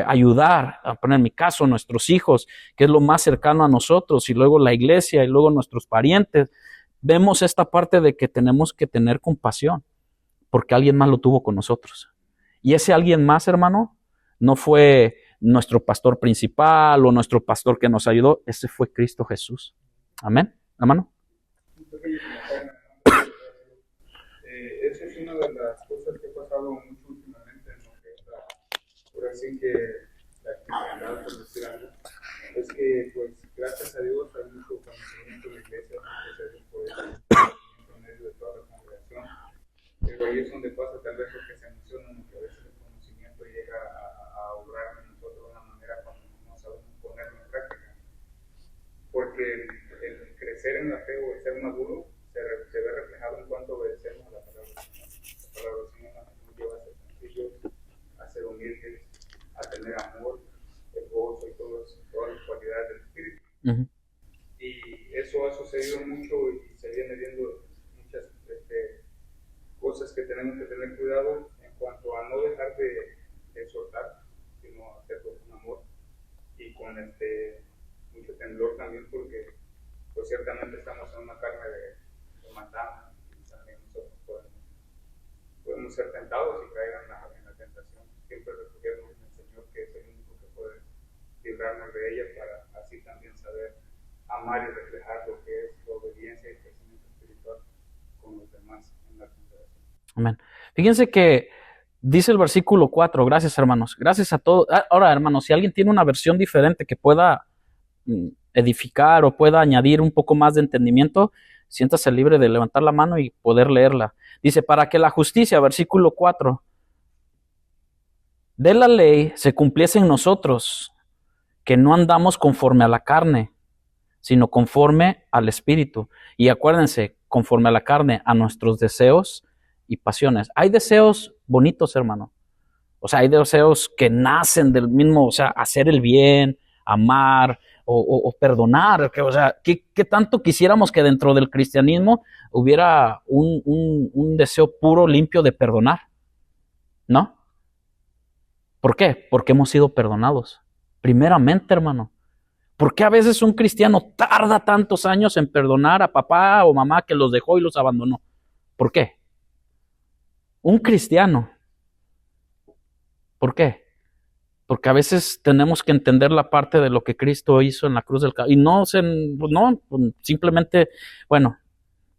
ayudar, a poner en mi caso, nuestros hijos, que es lo más cercano a nosotros, y luego la iglesia, y luego nuestros parientes. Vemos esta parte de que tenemos que tener compasión, porque alguien más lo tuvo con nosotros. Y ese alguien más, hermano, no fue nuestro pastor principal o nuestro pastor que nos ayudó, ese fue Cristo Jesús. Amén, hermano. Esa es una de las cosas que ha pasado mucho últimamente en lo que está, por así que la actividad, por decir algo, es que pues gracias a Dios hay mucho conocimiento de la iglesia, gracias a Dios por el conocimiento en medio de toda la congregación, pero ahí es donde pasa tal vez lo que se menciona, que a veces el conocimiento llega a obrar en nosotros de una manera cuando no sabemos ponerlo en práctica, porque el crecer en la fe o el ser maduro se ve reflejado en cuanto obedecemos a la palabra del Señor. La palabra del Señor nos lleva a ser sencillos, a ser humildes, a tener amor, el gozo y todas las cualidades del Espíritu. Uh-huh. Y eso ha sucedido mucho y se viene viendo muchas cosas que tenemos que tener cuidado en cuanto a no dejar de exhortar, sino hacerlo con amor y con mucho temblor también, porque pues ciertamente estamos en una carne de matanza y también nosotros podemos ser tentados y caer en la tentación. Siempre refugiarnos en el Señor, que es el único que puede librarnos de ella, para así también saber amar y reflejar lo que es la obediencia y el crecimiento espiritual con los demás en la congregación. Amén. Fíjense que dice el versículo 4, gracias hermanos, gracias a todos. Ahora hermanos, si alguien tiene una versión diferente que pueda edificar o pueda añadir un poco más de entendimiento, siéntase libre de levantar la mano y poder leerla. Dice, para que la justicia, versículo 4, de la ley se cumpliese en nosotros, que no andamos conforme a la carne, sino conforme al Espíritu. Y acuérdense, conforme a la carne, a nuestros deseos y pasiones. Hay deseos bonitos, hermano. O sea, hay deseos que nacen del mismo, o sea, hacer el bien, amar o perdonar. O sea, ¿qué tanto quisiéramos que dentro del cristianismo hubiera un deseo puro, limpio de perdonar? ¿No? ¿Por qué? Porque hemos sido perdonados. Primeramente, hermano. ¿Por qué a veces un cristiano tarda tantos años en perdonar a papá o mamá que los dejó y los abandonó? ¿Por qué? Un cristiano. ¿Por qué? Porque a veces tenemos que entender la parte de lo que Cristo hizo en la cruz del Calvario. Y no, simplemente, bueno,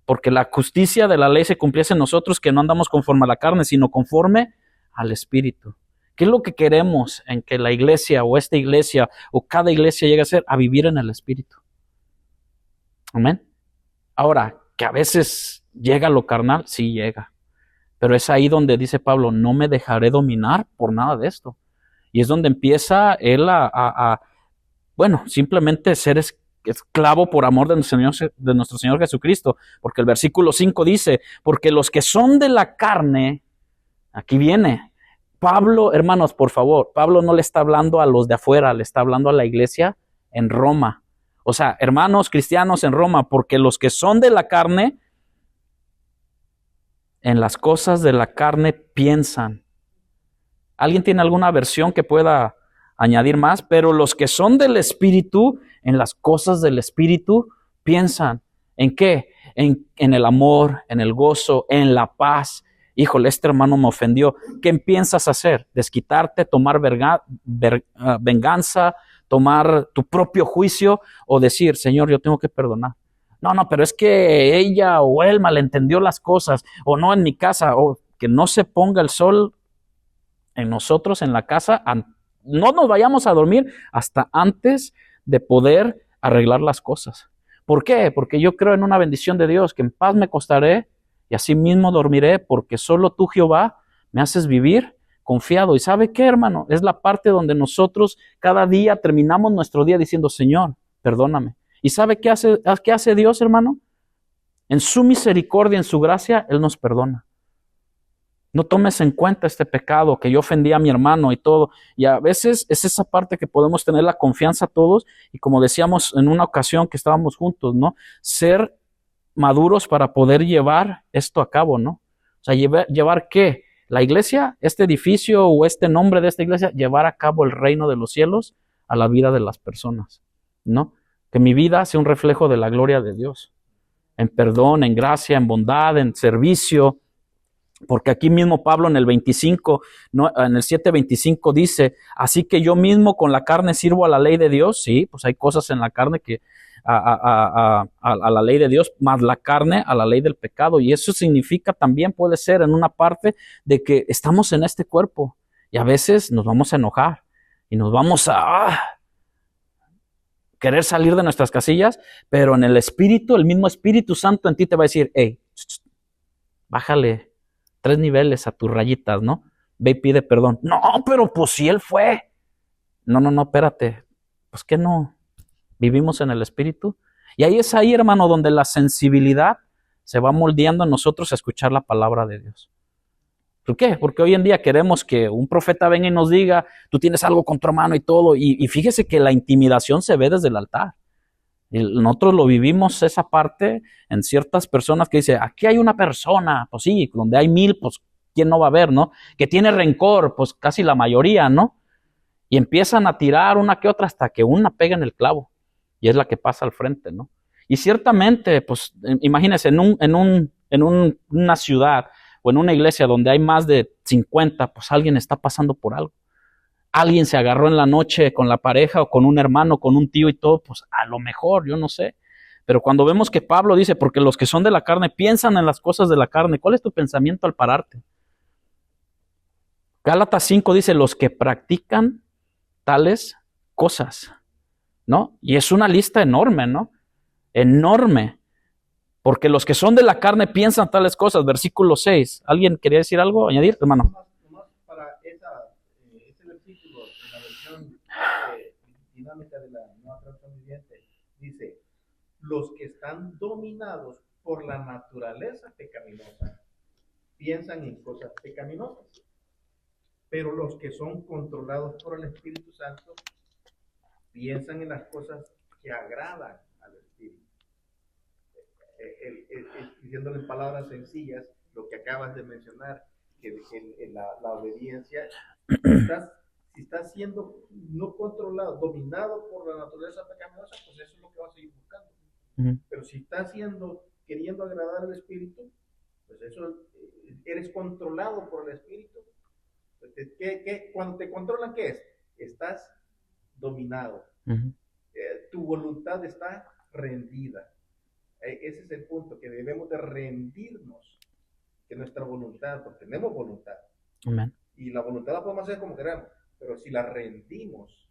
porque la justicia de la ley se cumpliese en nosotros, que no andamos conforme a la carne, sino conforme al Espíritu. ¿Qué es lo que queremos en que la iglesia o esta iglesia o cada iglesia llegue a ser? A vivir en el Espíritu. Amén. Ahora, que a veces llega lo carnal, sí llega. Pero es ahí donde dice Pablo, no me dejaré dominar por nada de esto. Y es donde empieza él simplemente ser esclavo por amor de nuestro Señor Jesucristo. Porque el versículo 5 dice, porque los que son de la carne, aquí viene, Pablo, hermanos, por favor, Pablo no le está hablando a los de afuera, le está hablando a la iglesia en Roma. O sea, hermanos cristianos en Roma, porque los que son de la carne, en las cosas de la carne piensan. ¿Alguien tiene alguna versión que pueda añadir más? Pero los que son del Espíritu, en las cosas del Espíritu piensan. ¿En qué? En el amor, en el gozo, en la paz. Híjole, este hermano me ofendió. ¿Qué piensas hacer? ¿Desquitarte, tomar venganza, tomar tu propio juicio o decir, Señor, yo tengo que perdonar? No, pero es que ella o él malentendió las cosas, o no en mi casa, o que no se ponga el sol en nosotros, en la casa, no nos vayamos a dormir hasta antes de poder arreglar las cosas. ¿Por qué? Porque yo creo en una bendición de Dios, que en paz me acostaré y así mismo dormiré, porque solo tú, Jehová, me haces vivir confiado. ¿Y sabe qué, hermano? Es la parte donde nosotros cada día terminamos nuestro día diciendo, Señor, perdóname. ¿Y sabe qué hace Dios, hermano? En su misericordia, en su gracia, Él nos perdona. No tomes en cuenta este pecado, que yo ofendí a mi hermano y todo. Y a veces es esa parte que podemos tener la confianza todos. Y como decíamos en una ocasión que estábamos juntos, ¿no? Ser maduros para poder llevar esto a cabo, ¿no? O sea, ¿llevar qué? La iglesia, este edificio o este nombre de esta iglesia, llevar a cabo el reino de los cielos a la vida de las personas, ¿no? Que mi vida sea un reflejo de la gloria de Dios. En perdón, en gracia, en bondad, en servicio. Porque aquí mismo Pablo en el 25, en el 7:25 dice, así que yo mismo con la carne sirvo a la ley de Dios. Sí, pues hay cosas en la carne que a la ley de Dios, más la carne a la ley del pecado. Y eso significa también, puede ser en una parte de que estamos en este cuerpo y a veces nos vamos a enojar y nos vamos a querer salir de nuestras casillas, pero en el Espíritu, el mismo Espíritu Santo en ti te va a decir, hey, bájale 3 niveles a tus rayitas, ¿no? Ve y pide perdón. No, pero pues si él fue. No, espérate. Pues que no. Vivimos en el Espíritu. Y ahí es ahí, hermano, donde la sensibilidad se va moldeando en nosotros a escuchar la palabra de Dios. ¿Por qué? Porque hoy en día queremos que un profeta venga y nos diga, tú tienes algo con tu hermano y todo. Y fíjese que la intimidación se ve desde el altar. Nosotros lo vivimos esa parte en ciertas personas que dicen, aquí hay una persona, pues sí, donde hay 1000, pues ¿quién no va a haber, no? Que tiene rencor, pues casi la mayoría, ¿no? Y empiezan a tirar una que otra hasta que una pega en el clavo y es la que pasa al frente, ¿no? Y ciertamente, pues imagínense, en una ciudad o en una iglesia donde hay más de 50, pues alguien está pasando por algo. Alguien se agarró en la noche con la pareja o con un hermano, con un tío y todo, pues a lo mejor, yo no sé. Pero cuando vemos que Pablo dice, porque los que son de la carne piensan en las cosas de la carne, ¿cuál es tu pensamiento al pararte? Gálatas 5 dice, los que practican tales cosas, ¿no? Y es una lista enorme, ¿no? Enorme. Porque los que son de la carne piensan tales cosas. Versículo 6. ¿Alguien quería decir algo? ¿Añadir, hermano? Nomás para ese versículo, en la versión dinámica de la nueva traducción viviente, dice, los que están dominados por la naturaleza pecaminosa piensan en cosas pecaminosas, pero los que son controlados por el Espíritu Santo piensan en las cosas que agradan al Espíritu. Diciéndole en palabras sencillas lo que acabas de mencionar, que la obediencia, si estás siendo no controlado, dominado por la naturaleza pecaminosa, pues eso es lo que vas a seguir buscando. Pero si estás queriendo agradar al Espíritu, pues eso, eres controlado por el Espíritu. Cuando te controlan, ¿qué es? Estás dominado. Tu voluntad está rendida. Ese es el punto, que debemos de rendirnos, que nuestra voluntad, porque tenemos voluntad. Amén. Y la voluntad la podemos hacer como queramos, pero si la rendimos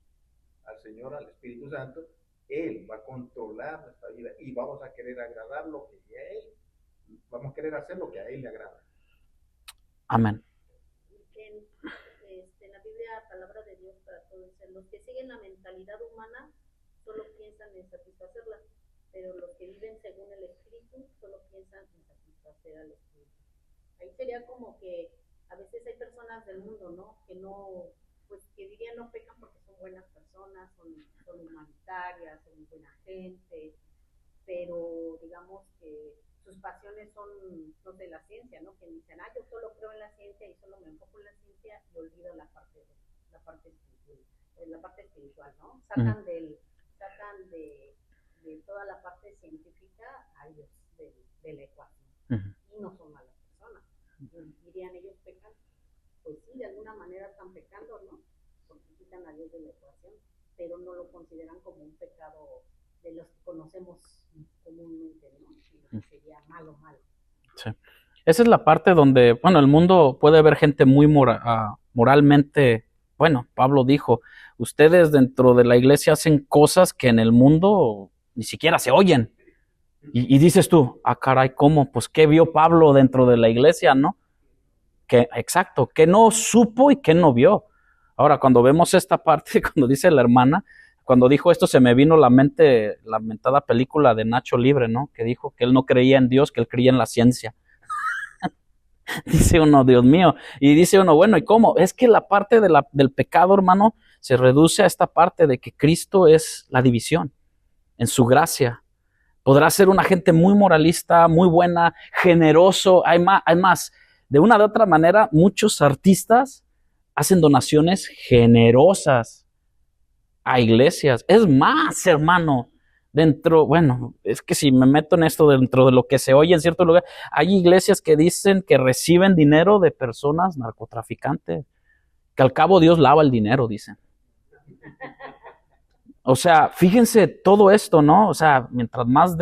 al Señor, al Espíritu Santo, Él va a controlar nuestra vida y vamos a querer agradar lo que a Él, vamos a querer hacer lo que a Él le agrada. Amén. En la Biblia, palabra de Dios para todos, los que siguen la mentalidad humana solo piensan en satisfacerla, pero los que viven según el Espíritu solo piensan en satisfacer al Espíritu. Ahí sería como que a veces hay personas del mundo, ¿no? Que no, pues que dirían no pecan porque son buenas personas, son humanitarias, son buena gente, pero digamos que sus pasiones son, no sé, la ciencia, ¿no? Que dicen, yo solo creo en la ciencia y solo me enfoco en la ciencia y olvido la parte espiritual, ¿no? Sacan de toda la parte científica a ellos de la ecuación. Y no son malas personas. Dirían, ellos pecan. Pues sí, de alguna manera están pecando, ¿no? Porque quitan a Dios de la ecuación, pero no lo consideran como un pecado de los que conocemos comúnmente, ¿no? Sino que sería malo. Sí. Esa es la parte donde, bueno, el mundo puede ver gente muy moralmente, bueno, Pablo dijo, ustedes dentro de la iglesia hacen cosas que en el mundo ni siquiera se oyen. Y dices tú, caray, ¿cómo? Pues, ¿qué vio Pablo dentro de la iglesia, no? Exacto, ¿qué no supo y qué no vio? Ahora, cuando vemos esta parte, cuando dice la hermana, cuando dijo esto, se me vino a la mente la lamentada película de Nacho Libre, ¿no? Que dijo que él no creía en Dios, que él creía en la ciencia. Dice uno, Dios mío. Y dice uno, bueno, ¿y cómo? Es que la parte del pecado, hermano, se reduce a esta parte de que Cristo es la división. En su gracia. Podrá ser una gente muy moralista, muy buena, generoso. Hay más. De una de otra manera, muchos artistas hacen donaciones generosas a iglesias. Es más, hermano, bueno, es que si me meto en esto dentro de lo que se oye en cierto lugar, hay iglesias que dicen que reciben dinero de personas narcotraficantes, que al cabo Dios lava el dinero, dicen. O sea, fíjense todo esto, ¿no? O sea, mientras más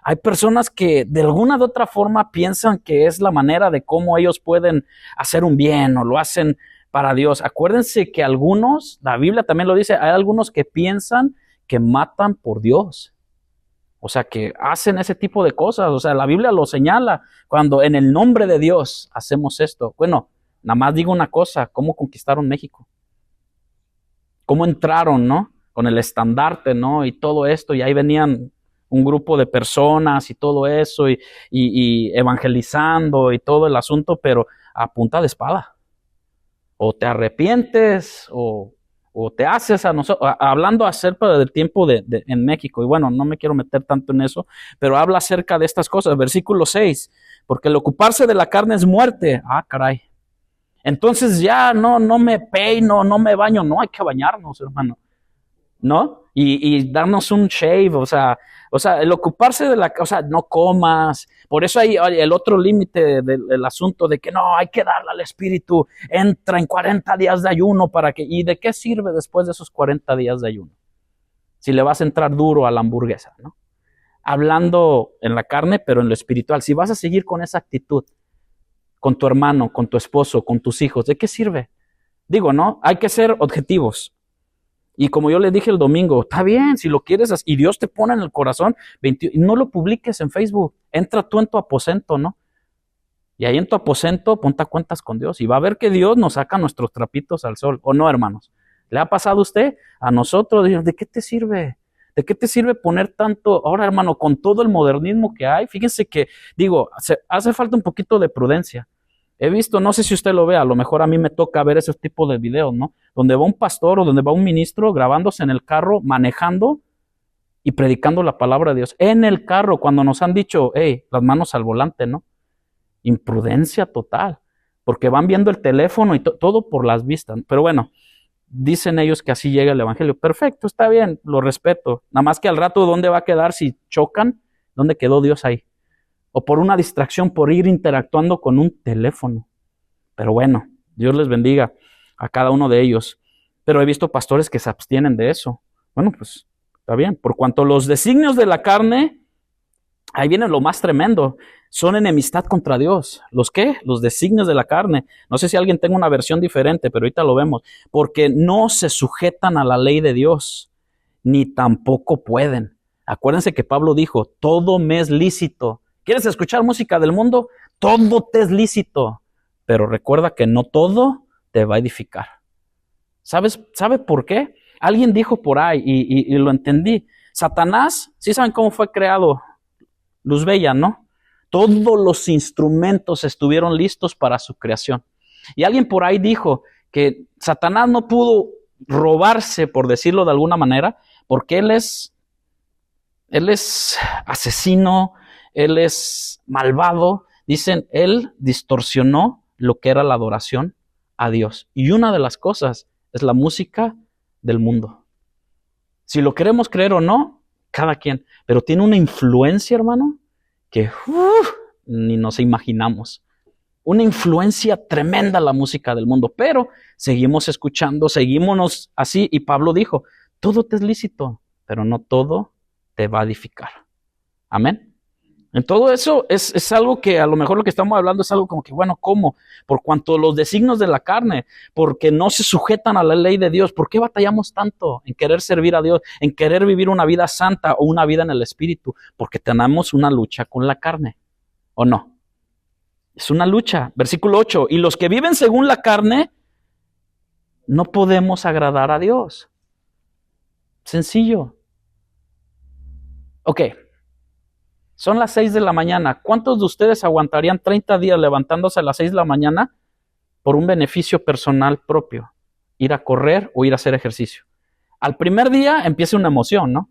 hay personas que de alguna de otra forma piensan que es la manera de cómo ellos pueden hacer un bien o lo hacen para Dios. Acuérdense que algunos, la Biblia también lo dice, hay algunos que piensan que matan por Dios. O sea, que hacen ese tipo de cosas. O sea, la Biblia lo señala cuando en el nombre de Dios hacemos esto. Bueno, nada más digo una cosa, ¿cómo conquistaron México? ¿Cómo entraron, no? Con el estandarte, ¿no? Y todo esto, y ahí venían un grupo de personas y todo eso, y evangelizando y todo el asunto, pero a punta de espada. O te arrepientes, o te haces a nosotros, hablando acerca del tiempo en México, y bueno, no me quiero meter tanto en eso, pero habla acerca de estas cosas, versículo 6, porque el ocuparse de la carne es muerte. Caray. Entonces ya no me peino, no me baño, no hay que bañarnos, hermano. ¿No? Y darnos un shave, o sea, el ocuparse de no comas. Por eso hay el otro límite del asunto de que no, hay que darle al Espíritu, entra en 40 días de ayuno ¿y de qué sirve después de esos 40 días de ayuno? Si le vas a entrar duro a la hamburguesa, ¿no? Hablando en la carne, pero en lo espiritual. Si vas a seguir con esa actitud, con tu hermano, con tu esposo, con tus hijos, ¿de qué sirve? Digo, ¿no? Hay que ser objetivos. Y como yo le dije el domingo, está bien, si lo quieres, y Dios te pone en el corazón, no lo publiques en Facebook, entra tú en tu aposento, ¿no? Y ahí en tu aposento ponte a cuentas con Dios y va a ver que Dios nos saca nuestros trapitos al sol, ¿o no, hermanos? ¿Le ha pasado a usted? A nosotros, ¿de qué te sirve? ¿De qué te sirve poner tanto? Ahora, hermano, con todo el modernismo que hay, fíjense que, digo, hace falta un poquito de prudencia. He visto, no sé si usted lo ve, a lo mejor a mí me toca ver ese tipo de videos, ¿no? Donde va un pastor o donde va un ministro grabándose en el carro, manejando y predicando la palabra de Dios. En el carro, cuando nos han dicho, hey, las manos al volante, ¿no? Imprudencia total, porque van viendo el teléfono y todo por las vistas. Pero bueno, dicen ellos que así llega el evangelio. Perfecto, está bien, lo respeto. Nada más que al rato, ¿dónde va a quedar si chocan? ¿Dónde quedó Dios ahí? O por una distracción, por ir interactuando con un teléfono. Pero bueno, Dios les bendiga a cada uno de ellos. Pero he visto pastores que se abstienen de eso. Bueno, pues está bien. Por cuanto los designios de la carne, ahí viene lo más tremendo, son enemistad contra Dios. ¿Los qué? Los designios de la carne. No sé si alguien tenga una versión diferente, pero ahorita lo vemos. Porque no se sujetan a la ley de Dios, ni tampoco pueden. Acuérdense que Pablo dijo, todo me es lícito. ¿Quieres escuchar música del mundo? Todo te es lícito. Pero recuerda que no todo te va a edificar. ¿Sabe por qué? Alguien dijo por ahí y lo entendí. Satanás, ¿sí saben cómo fue creado? Luz bella, ¿no? Todos los instrumentos estuvieron listos para su creación. Y alguien por ahí dijo que Satanás no pudo robarse, por decirlo de alguna manera, porque él es asesino, él es malvado. Dicen, él distorsionó lo que era la adoración a Dios. Y una de las cosas es la música del mundo. Si lo queremos creer o no, cada quien. Pero tiene una influencia, hermano, que ni nos imaginamos. Una influencia tremenda la música del mundo. Pero seguimos escuchando, seguimos así. Y Pablo dijo, todo te es lícito, pero no todo te va a edificar. Amén. En todo eso es algo que a lo mejor lo que estamos hablando es algo como que, bueno, ¿cómo? Por cuanto los designios de la carne, porque no se sujetan a la ley de Dios. ¿Por qué batallamos tanto en querer servir a Dios, en querer vivir una vida santa o una vida en el Espíritu? Porque tenemos una lucha con la carne, ¿o no? Es una lucha. Versículo 8, y los que viven según la carne, no podemos agradar a Dios. Sencillo. Ok. Son las 6 de la mañana. ¿Cuántos de ustedes aguantarían 30 días levantándose a las 6 de la mañana por un beneficio personal propio? Ir a correr o ir a hacer ejercicio. Al primer día empieza una emoción, ¿no?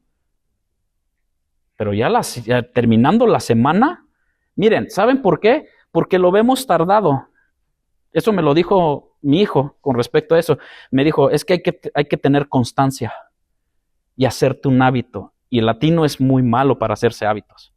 Pero ya terminando la semana, miren, ¿saben por qué? Porque lo vemos tardado. Eso me lo dijo mi hijo con respecto a eso. Me dijo, es que hay que tener constancia y hacerte un hábito. Y el latino es muy malo para hacerse hábitos.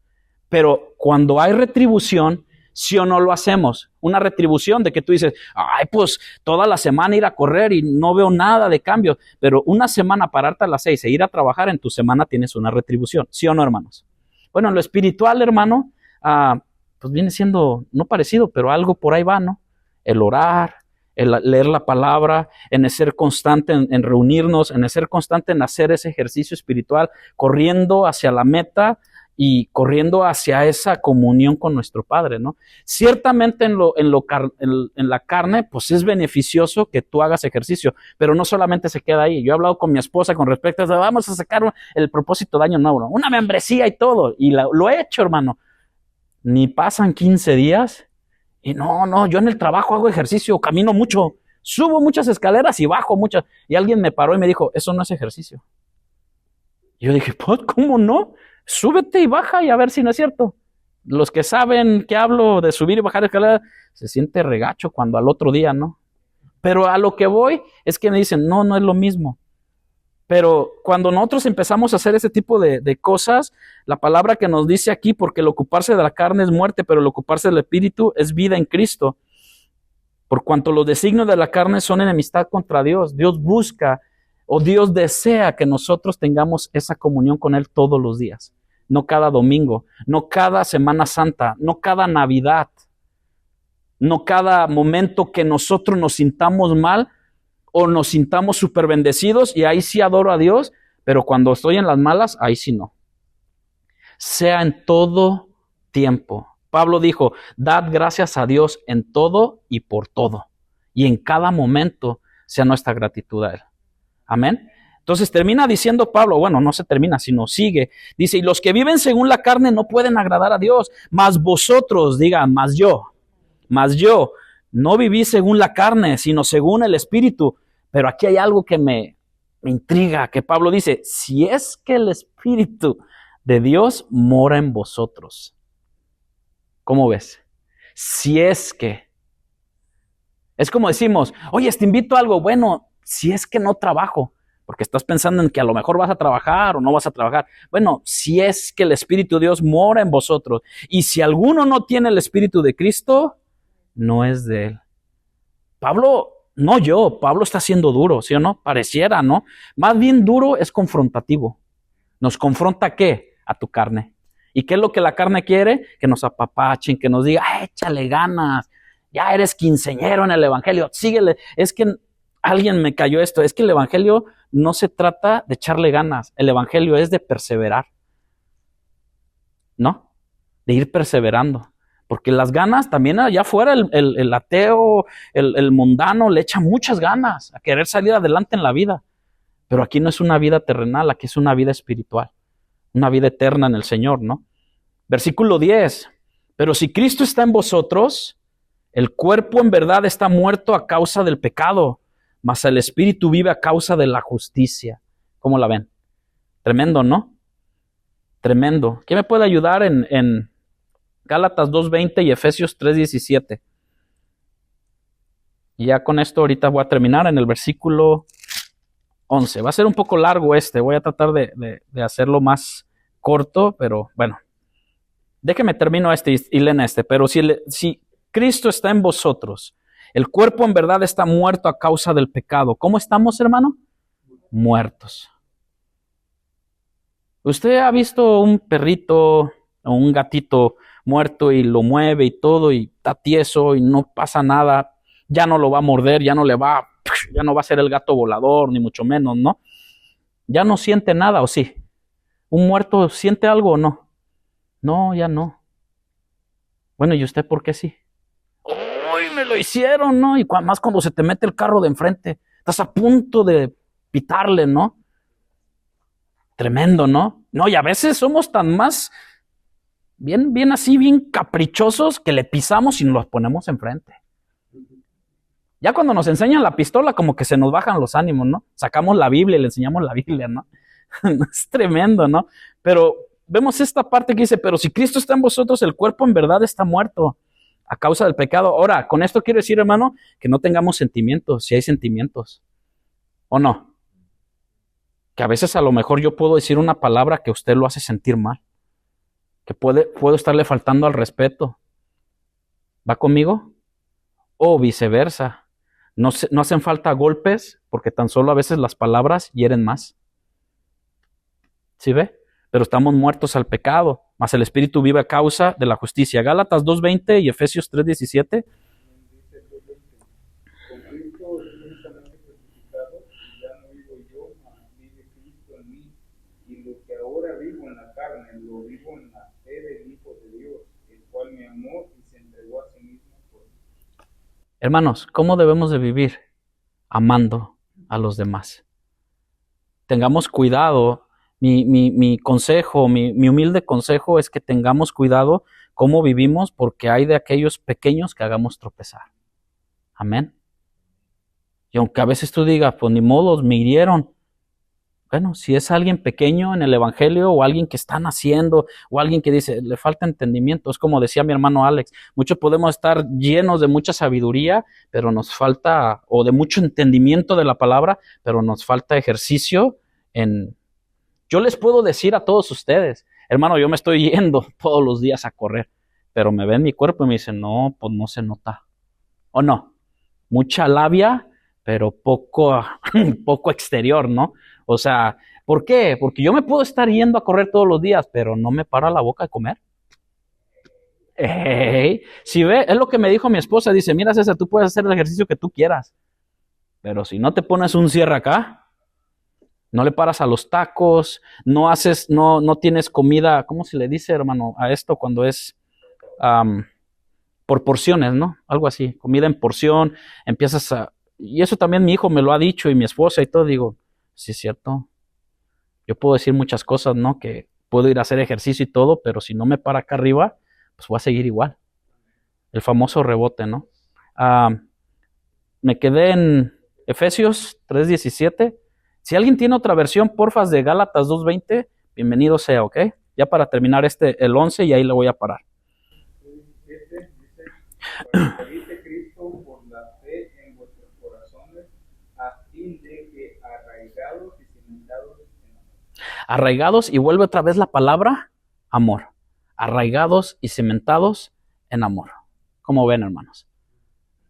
Pero cuando hay retribución, sí o no lo hacemos. Una retribución de que tú dices, ay, pues toda la semana ir a correr y no veo nada de cambio. Pero una semana pararte a las 6 e ir a trabajar, en tu semana tienes una retribución. ¿Sí o no, hermanos? Bueno, en lo espiritual, hermano, pues viene siendo, no parecido, pero algo por ahí va, ¿no? El orar, el leer la palabra, en el ser constante en reunirnos, en el ser constante en hacer ese ejercicio espiritual, corriendo hacia la meta y corriendo hacia esa comunión con nuestro Padre, ¿no? Ciertamente en la carne, pues es beneficioso que tú hagas ejercicio, pero no solamente se queda ahí. Yo he hablado con mi esposa con respecto a eso, vamos a sacar el propósito de año nuevo, ¿no? Una membresía y todo, y lo he hecho, hermano. Ni pasan 15 días, y no, yo en el trabajo hago ejercicio, camino mucho, subo muchas escaleras y bajo muchas, y alguien me paró y me dijo, eso no es ejercicio. Y yo dije, pues, ¿cómo no? Súbete y baja y a ver si no es cierto. Los que saben que hablo de subir y bajar escaleras, se siente regacho cuando al otro día, ¿no? Pero a lo que voy es que me dicen, no es lo mismo. Pero cuando nosotros empezamos a hacer ese tipo de cosas, la palabra que nos dice aquí, porque el ocuparse de la carne es muerte, pero el ocuparse del Espíritu es vida en Cristo. Por cuanto los designios de la carne son enemistad contra Dios. Dios busca o Dios desea que nosotros tengamos esa comunión con Él todos los días. No cada domingo, no cada Semana Santa, no cada Navidad, no cada momento que nosotros nos sintamos mal o nos sintamos súper bendecidos y ahí sí adoro a Dios, pero cuando estoy en las malas, ahí sí no. Sea en todo tiempo. Pablo dijo, dad gracias a Dios en todo y por todo. Y en cada momento sea nuestra gratitud a Él. Amén. Entonces termina diciendo Pablo, bueno, no se termina, sino sigue. Dice, y los que viven según la carne no pueden agradar a Dios, mas vosotros, digan, mas yo, no viví según la carne, sino según el Espíritu. Pero aquí hay algo que me intriga, que Pablo dice, si es que el Espíritu de Dios mora en vosotros. ¿Cómo ves? Si es que. Es como decimos, oye, te invito a algo. Bueno, si es que no trabajo, porque estás pensando en que a lo mejor vas a trabajar o no vas a trabajar. Bueno, si es que el Espíritu de Dios mora en vosotros. Y si alguno no tiene el Espíritu de Cristo, no es de Él. Pablo está siendo duro, ¿sí o no? Pareciera, ¿no? Más bien duro es confrontativo. ¿Nos confronta a qué? A tu carne. ¿Y qué es lo que la carne quiere? Que nos apapachen, que nos diga, échale ganas, ya eres quinceñero en el evangelio, síguele. Es que alguien me cayó esto, es que el evangelio no se trata de echarle ganas, el evangelio es de perseverar, ¿no? De ir perseverando. Porque las ganas, también allá afuera el ateo, el mundano le echa muchas ganas a querer salir adelante en la vida. Pero aquí no es una vida terrenal, aquí es una vida espiritual, una vida eterna en el Señor, ¿no? Versículo 10. Pero si Cristo está en vosotros, el cuerpo en verdad está muerto a causa del pecado, mas el espíritu vive a causa de la justicia. ¿Cómo la ven? Tremendo, ¿no? Tremendo. ¿Quién me puede ayudar en Gálatas 2:20 y Efesios 3:17? Y ya con esto ahorita voy a terminar en el versículo 11. Va a ser un poco largo voy a tratar de hacerlo más corto, pero bueno. Déjeme termino y leen pero si Cristo está en vosotros, el cuerpo en verdad está muerto a causa del pecado. ¿Cómo estamos, hermano? Muertos. ¿Usted ha visto un perrito o un gatito muerto y lo mueve y todo y está tieso y no pasa nada? Ya no lo va a morder, ya no va a ser el gato volador, ni mucho menos, ¿no? Ya no siente nada, ¿o sí? ¿Un muerto siente algo o no? No, ya no. Bueno, ¿y usted por qué sí? ¡Uy, me lo hicieron, ¿no? Y más cuando se te mete el carro de enfrente, estás a punto de pitarle, ¿no? Tremendo, ¿no? No, y a veces somos tan más, bien así, bien caprichosos, que le pisamos y nos los ponemos enfrente. Ya cuando nos enseñan la pistola, como que se nos bajan los ánimos, ¿no? Sacamos la Biblia y le enseñamos la Biblia, ¿no? Es tremendo, ¿no? Pero vemos esta parte que dice, pero si Cristo está en vosotros, el cuerpo en verdad está muerto a causa del pecado. Ahora, con esto quiero decir, hermano, que no tengamos sentimientos, si hay sentimientos, ¿o no? Que a veces a lo mejor yo puedo decir una palabra que a usted lo hace sentir mal, que puedo estarle faltando al respeto. ¿Va conmigo? O viceversa. No hacen falta golpes, porque tan solo a veces las palabras hieren más. ¿Sí ve? Pero estamos muertos al pecado, mas el Espíritu vive a causa de la justicia. Gálatas 2:20 y Efesios 3:17. Con Cristo juntamente crucificado, y ya no vivo yo, mas vive Cristo en mí. Y lo que ahora vivo en la carne, lo vivo en la fe del Hijo de Dios, el cual me amó y se entregó a sí mismo por mí. Hermanos, ¿cómo debemos de vivir? Amando a los demás. Tengamos cuidado. Mi consejo, mi humilde consejo es que tengamos cuidado cómo vivimos, porque hay de aquellos pequeños que hagamos tropezar. Amén. Y aunque a veces tú digas, pues ni modo, me hirieron. Bueno, si es alguien pequeño en el evangelio o alguien que está naciendo o alguien que dice, le falta entendimiento, es como decía mi hermano Alex, muchos podemos estar llenos de mucha sabiduría, pero nos falta, o de mucho entendimiento de la palabra, pero nos falta ejercicio en... Yo les puedo decir a todos ustedes, hermano, yo me estoy yendo todos los días a correr, pero me ven mi cuerpo y me dicen, no, pues no se nota. ¿O no? Mucha labia, pero poco exterior, ¿no? O sea, ¿por qué? Porque yo me puedo estar yendo a correr todos los días, pero no me para la boca de comer. Si ve, es lo que me dijo mi esposa, dice, mira César, tú puedes hacer el ejercicio que tú quieras, Pero si no te pones un cierre acá, no le paras a los tacos, no tienes comida, ¿cómo se le dice, hermano, a esto cuando es por porciones, ¿no? Algo así, comida en porción, y eso también mi hijo me lo ha dicho y mi esposa y todo, digo, sí es cierto, yo puedo decir muchas cosas, ¿no? Que puedo ir a hacer ejercicio y todo, pero si no me para acá arriba, pues voy a seguir igual. El famoso rebote, ¿no? Me quedé en Efesios 3:17. Si alguien tiene otra versión, porfas, de Gálatas 2:20, bienvenido sea, ¿ok? Ya para terminar el 11 y ahí le voy a parar. Dice, para que habite Cristo por la fe en vuestros corazones, a fin de que arraigados y cimentados en amor. Arraigados, y vuelve otra vez la palabra amor. Arraigados y cimentados en amor. ¿Cómo ven, hermanos?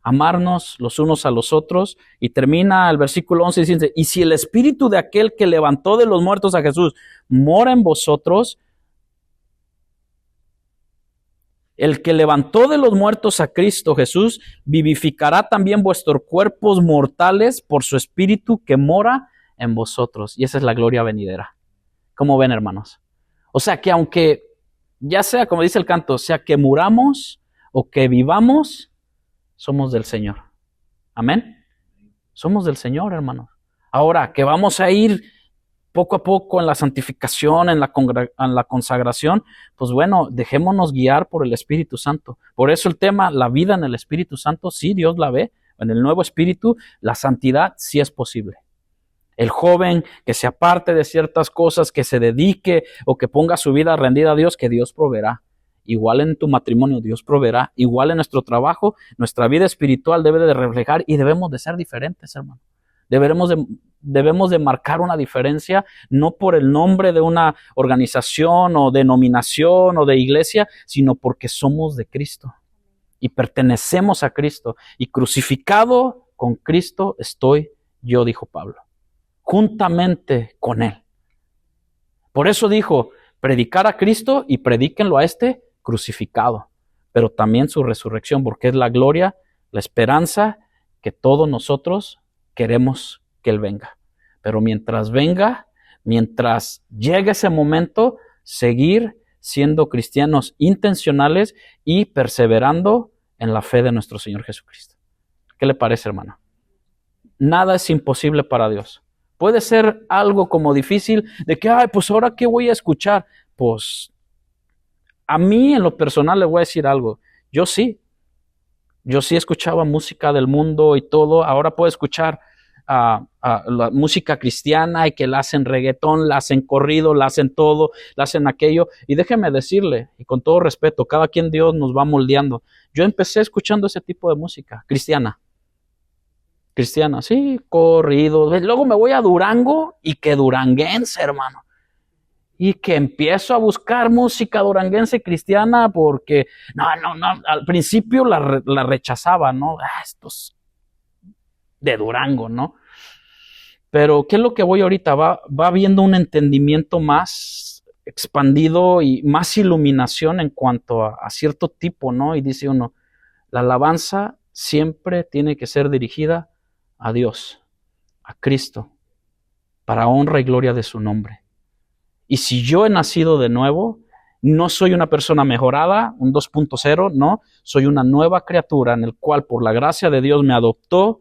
Amarnos los unos a los otros. Y termina el versículo 11 diciendo, y si el espíritu de aquel que levantó de los muertos a Jesús mora en vosotros, el que levantó de los muertos a Cristo Jesús vivificará también vuestros cuerpos mortales por su espíritu que mora en vosotros. Y esa es la gloria venidera. ¿Cómo ven, hermanos? O sea que aunque ya sea, como dice el canto, sea que muramos o que vivamos, somos del Señor. Amén. Somos del Señor, hermanos. Ahora que vamos a ir poco a poco en la santificación, en la consagración, pues bueno, dejémonos guiar por el Espíritu Santo. Por eso el tema, la vida en el Espíritu Santo, sí, Dios la ve. En el nuevo Espíritu, la santidad sí es posible. El joven que se aparte de ciertas cosas, que se dedique o que ponga su vida rendida a Dios, que Dios proveerá. Igual en tu matrimonio Dios proveerá. Igual en nuestro trabajo, nuestra vida espiritual debe de reflejar y debemos de ser diferentes, hermano. Debemos de marcar una diferencia, no por el nombre de una organización o denominación o de iglesia, sino porque somos de Cristo y pertenecemos a Cristo. Y crucificado con Cristo estoy yo, dijo Pablo, juntamente con Él. Por eso dijo, predicar a Cristo y predíquenlo a este crucificado, pero también su resurrección, porque es la gloria, la esperanza que todos nosotros queremos que Él venga. Pero mientras venga, mientras llegue ese momento, seguir siendo cristianos intencionales y perseverando en la fe de nuestro Señor Jesucristo. ¿Qué le parece, hermano? Nada es imposible para Dios. Puede ser algo como difícil de que, pues ahora ¿qué voy a escuchar? Pues a mí en lo personal le voy a decir algo. Yo sí escuchaba música del mundo y todo. Ahora puedo escuchar la música cristiana y que la hacen reggaetón, la hacen corrido, la hacen todo, la hacen aquello. Y déjeme decirle, y con todo respeto, cada quien Dios nos va moldeando. Yo empecé escuchando ese tipo de música cristiana, sí, corrido. Luego me voy a Durango y que duranguense, hermano. Y que empiezo a buscar música duranguense cristiana porque, no, al principio la rechazaba, ¿no? Estos de Durango, ¿no? Pero, ¿qué es lo que voy ahorita? Va habiendo un entendimiento más expandido y más iluminación en cuanto a cierto tipo, ¿no? Y dice uno, la alabanza siempre tiene que ser dirigida a Dios, a Cristo, para honra y gloria de su nombre. Y si yo he nacido de nuevo, no soy una persona mejorada, un 2.0, no, soy una nueva criatura en el cual por la gracia de Dios me adoptó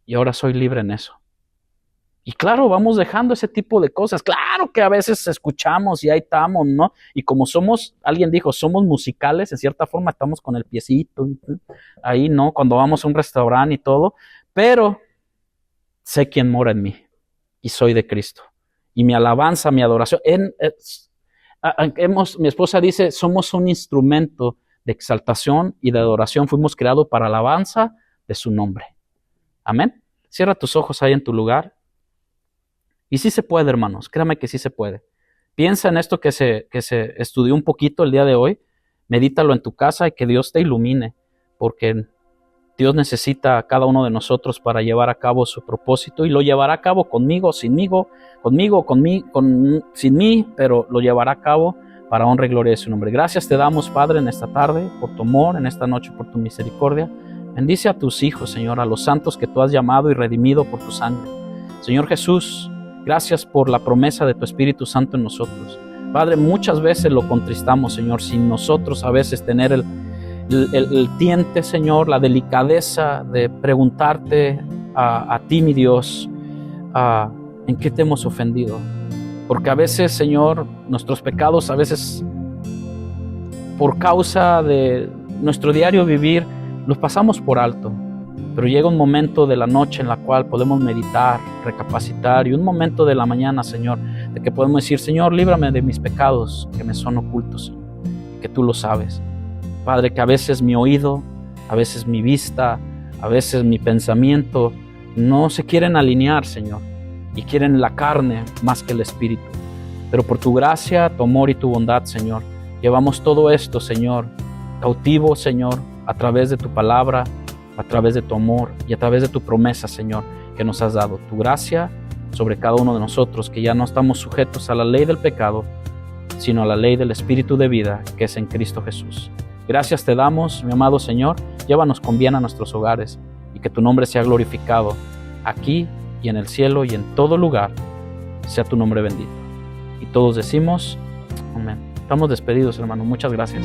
y ahora soy libre en eso. Y claro, vamos dejando ese tipo de cosas. Claro que a veces escuchamos y ahí estamos, ¿no? Y como alguien dijo, somos musicales, en cierta forma estamos con el piecito ahí, ¿no? Cuando vamos a un restaurante y todo, pero sé quién mora en mí y soy de Cristo. Y mi alabanza, mi adoración, mi esposa dice, somos un instrumento de exaltación y de adoración. Fuimos creados para alabanza de su nombre. Amén. Cierra tus ojos ahí en tu lugar. Y sí se puede, hermanos, créame que sí se puede. Piensa en esto que se estudió un poquito el día de hoy. Medítalo en tu casa y que Dios te ilumine, porque Dios necesita a cada uno de nosotros para llevar a cabo su propósito y lo llevará a cabo conmigo, sin mí, pero lo llevará a cabo para honra y gloria de su nombre. Gracias te damos, Padre, en esta tarde por tu amor, en esta noche por tu misericordia. Bendice a tus hijos, Señor, a los santos que tú has llamado y redimido por tu sangre. Señor Jesús, gracias por la promesa de tu Espíritu Santo en nosotros. Padre, muchas veces lo contristamos, Señor, sin nosotros a veces tener el tiente, Señor, la delicadeza de preguntarte a ti, mi Dios, en qué te hemos ofendido. Porque a veces, Señor, nuestros pecados, a veces por causa de nuestro diario vivir, los pasamos por alto. Pero llega un momento de la noche en la cual podemos meditar, recapacitar, y un momento de la mañana, Señor, de que podemos decir, Señor, líbrame de mis pecados que me son ocultos, Señor, que tú lo sabes. Padre, que a veces mi oído, a veces mi vista, a veces mi pensamiento no se quieren alinear, Señor, y quieren la carne más que el Espíritu. Pero por tu gracia, tu amor y tu bondad, Señor, llevamos todo esto, Señor, cautivo, Señor, a través de tu palabra, a través de tu amor y a través de tu promesa, Señor, que nos has dado. Tu gracia sobre cada uno de nosotros, que ya no estamos sujetos a la ley del pecado, sino a la ley del Espíritu de vida, que es en Cristo Jesús. Gracias te damos, mi amado Señor. Llévanos con bien a nuestros hogares y que tu nombre sea glorificado aquí y en el cielo y en todo lugar. Sea tu nombre bendito. Y todos decimos, amén. Estamos despedidos, hermano. Muchas gracias.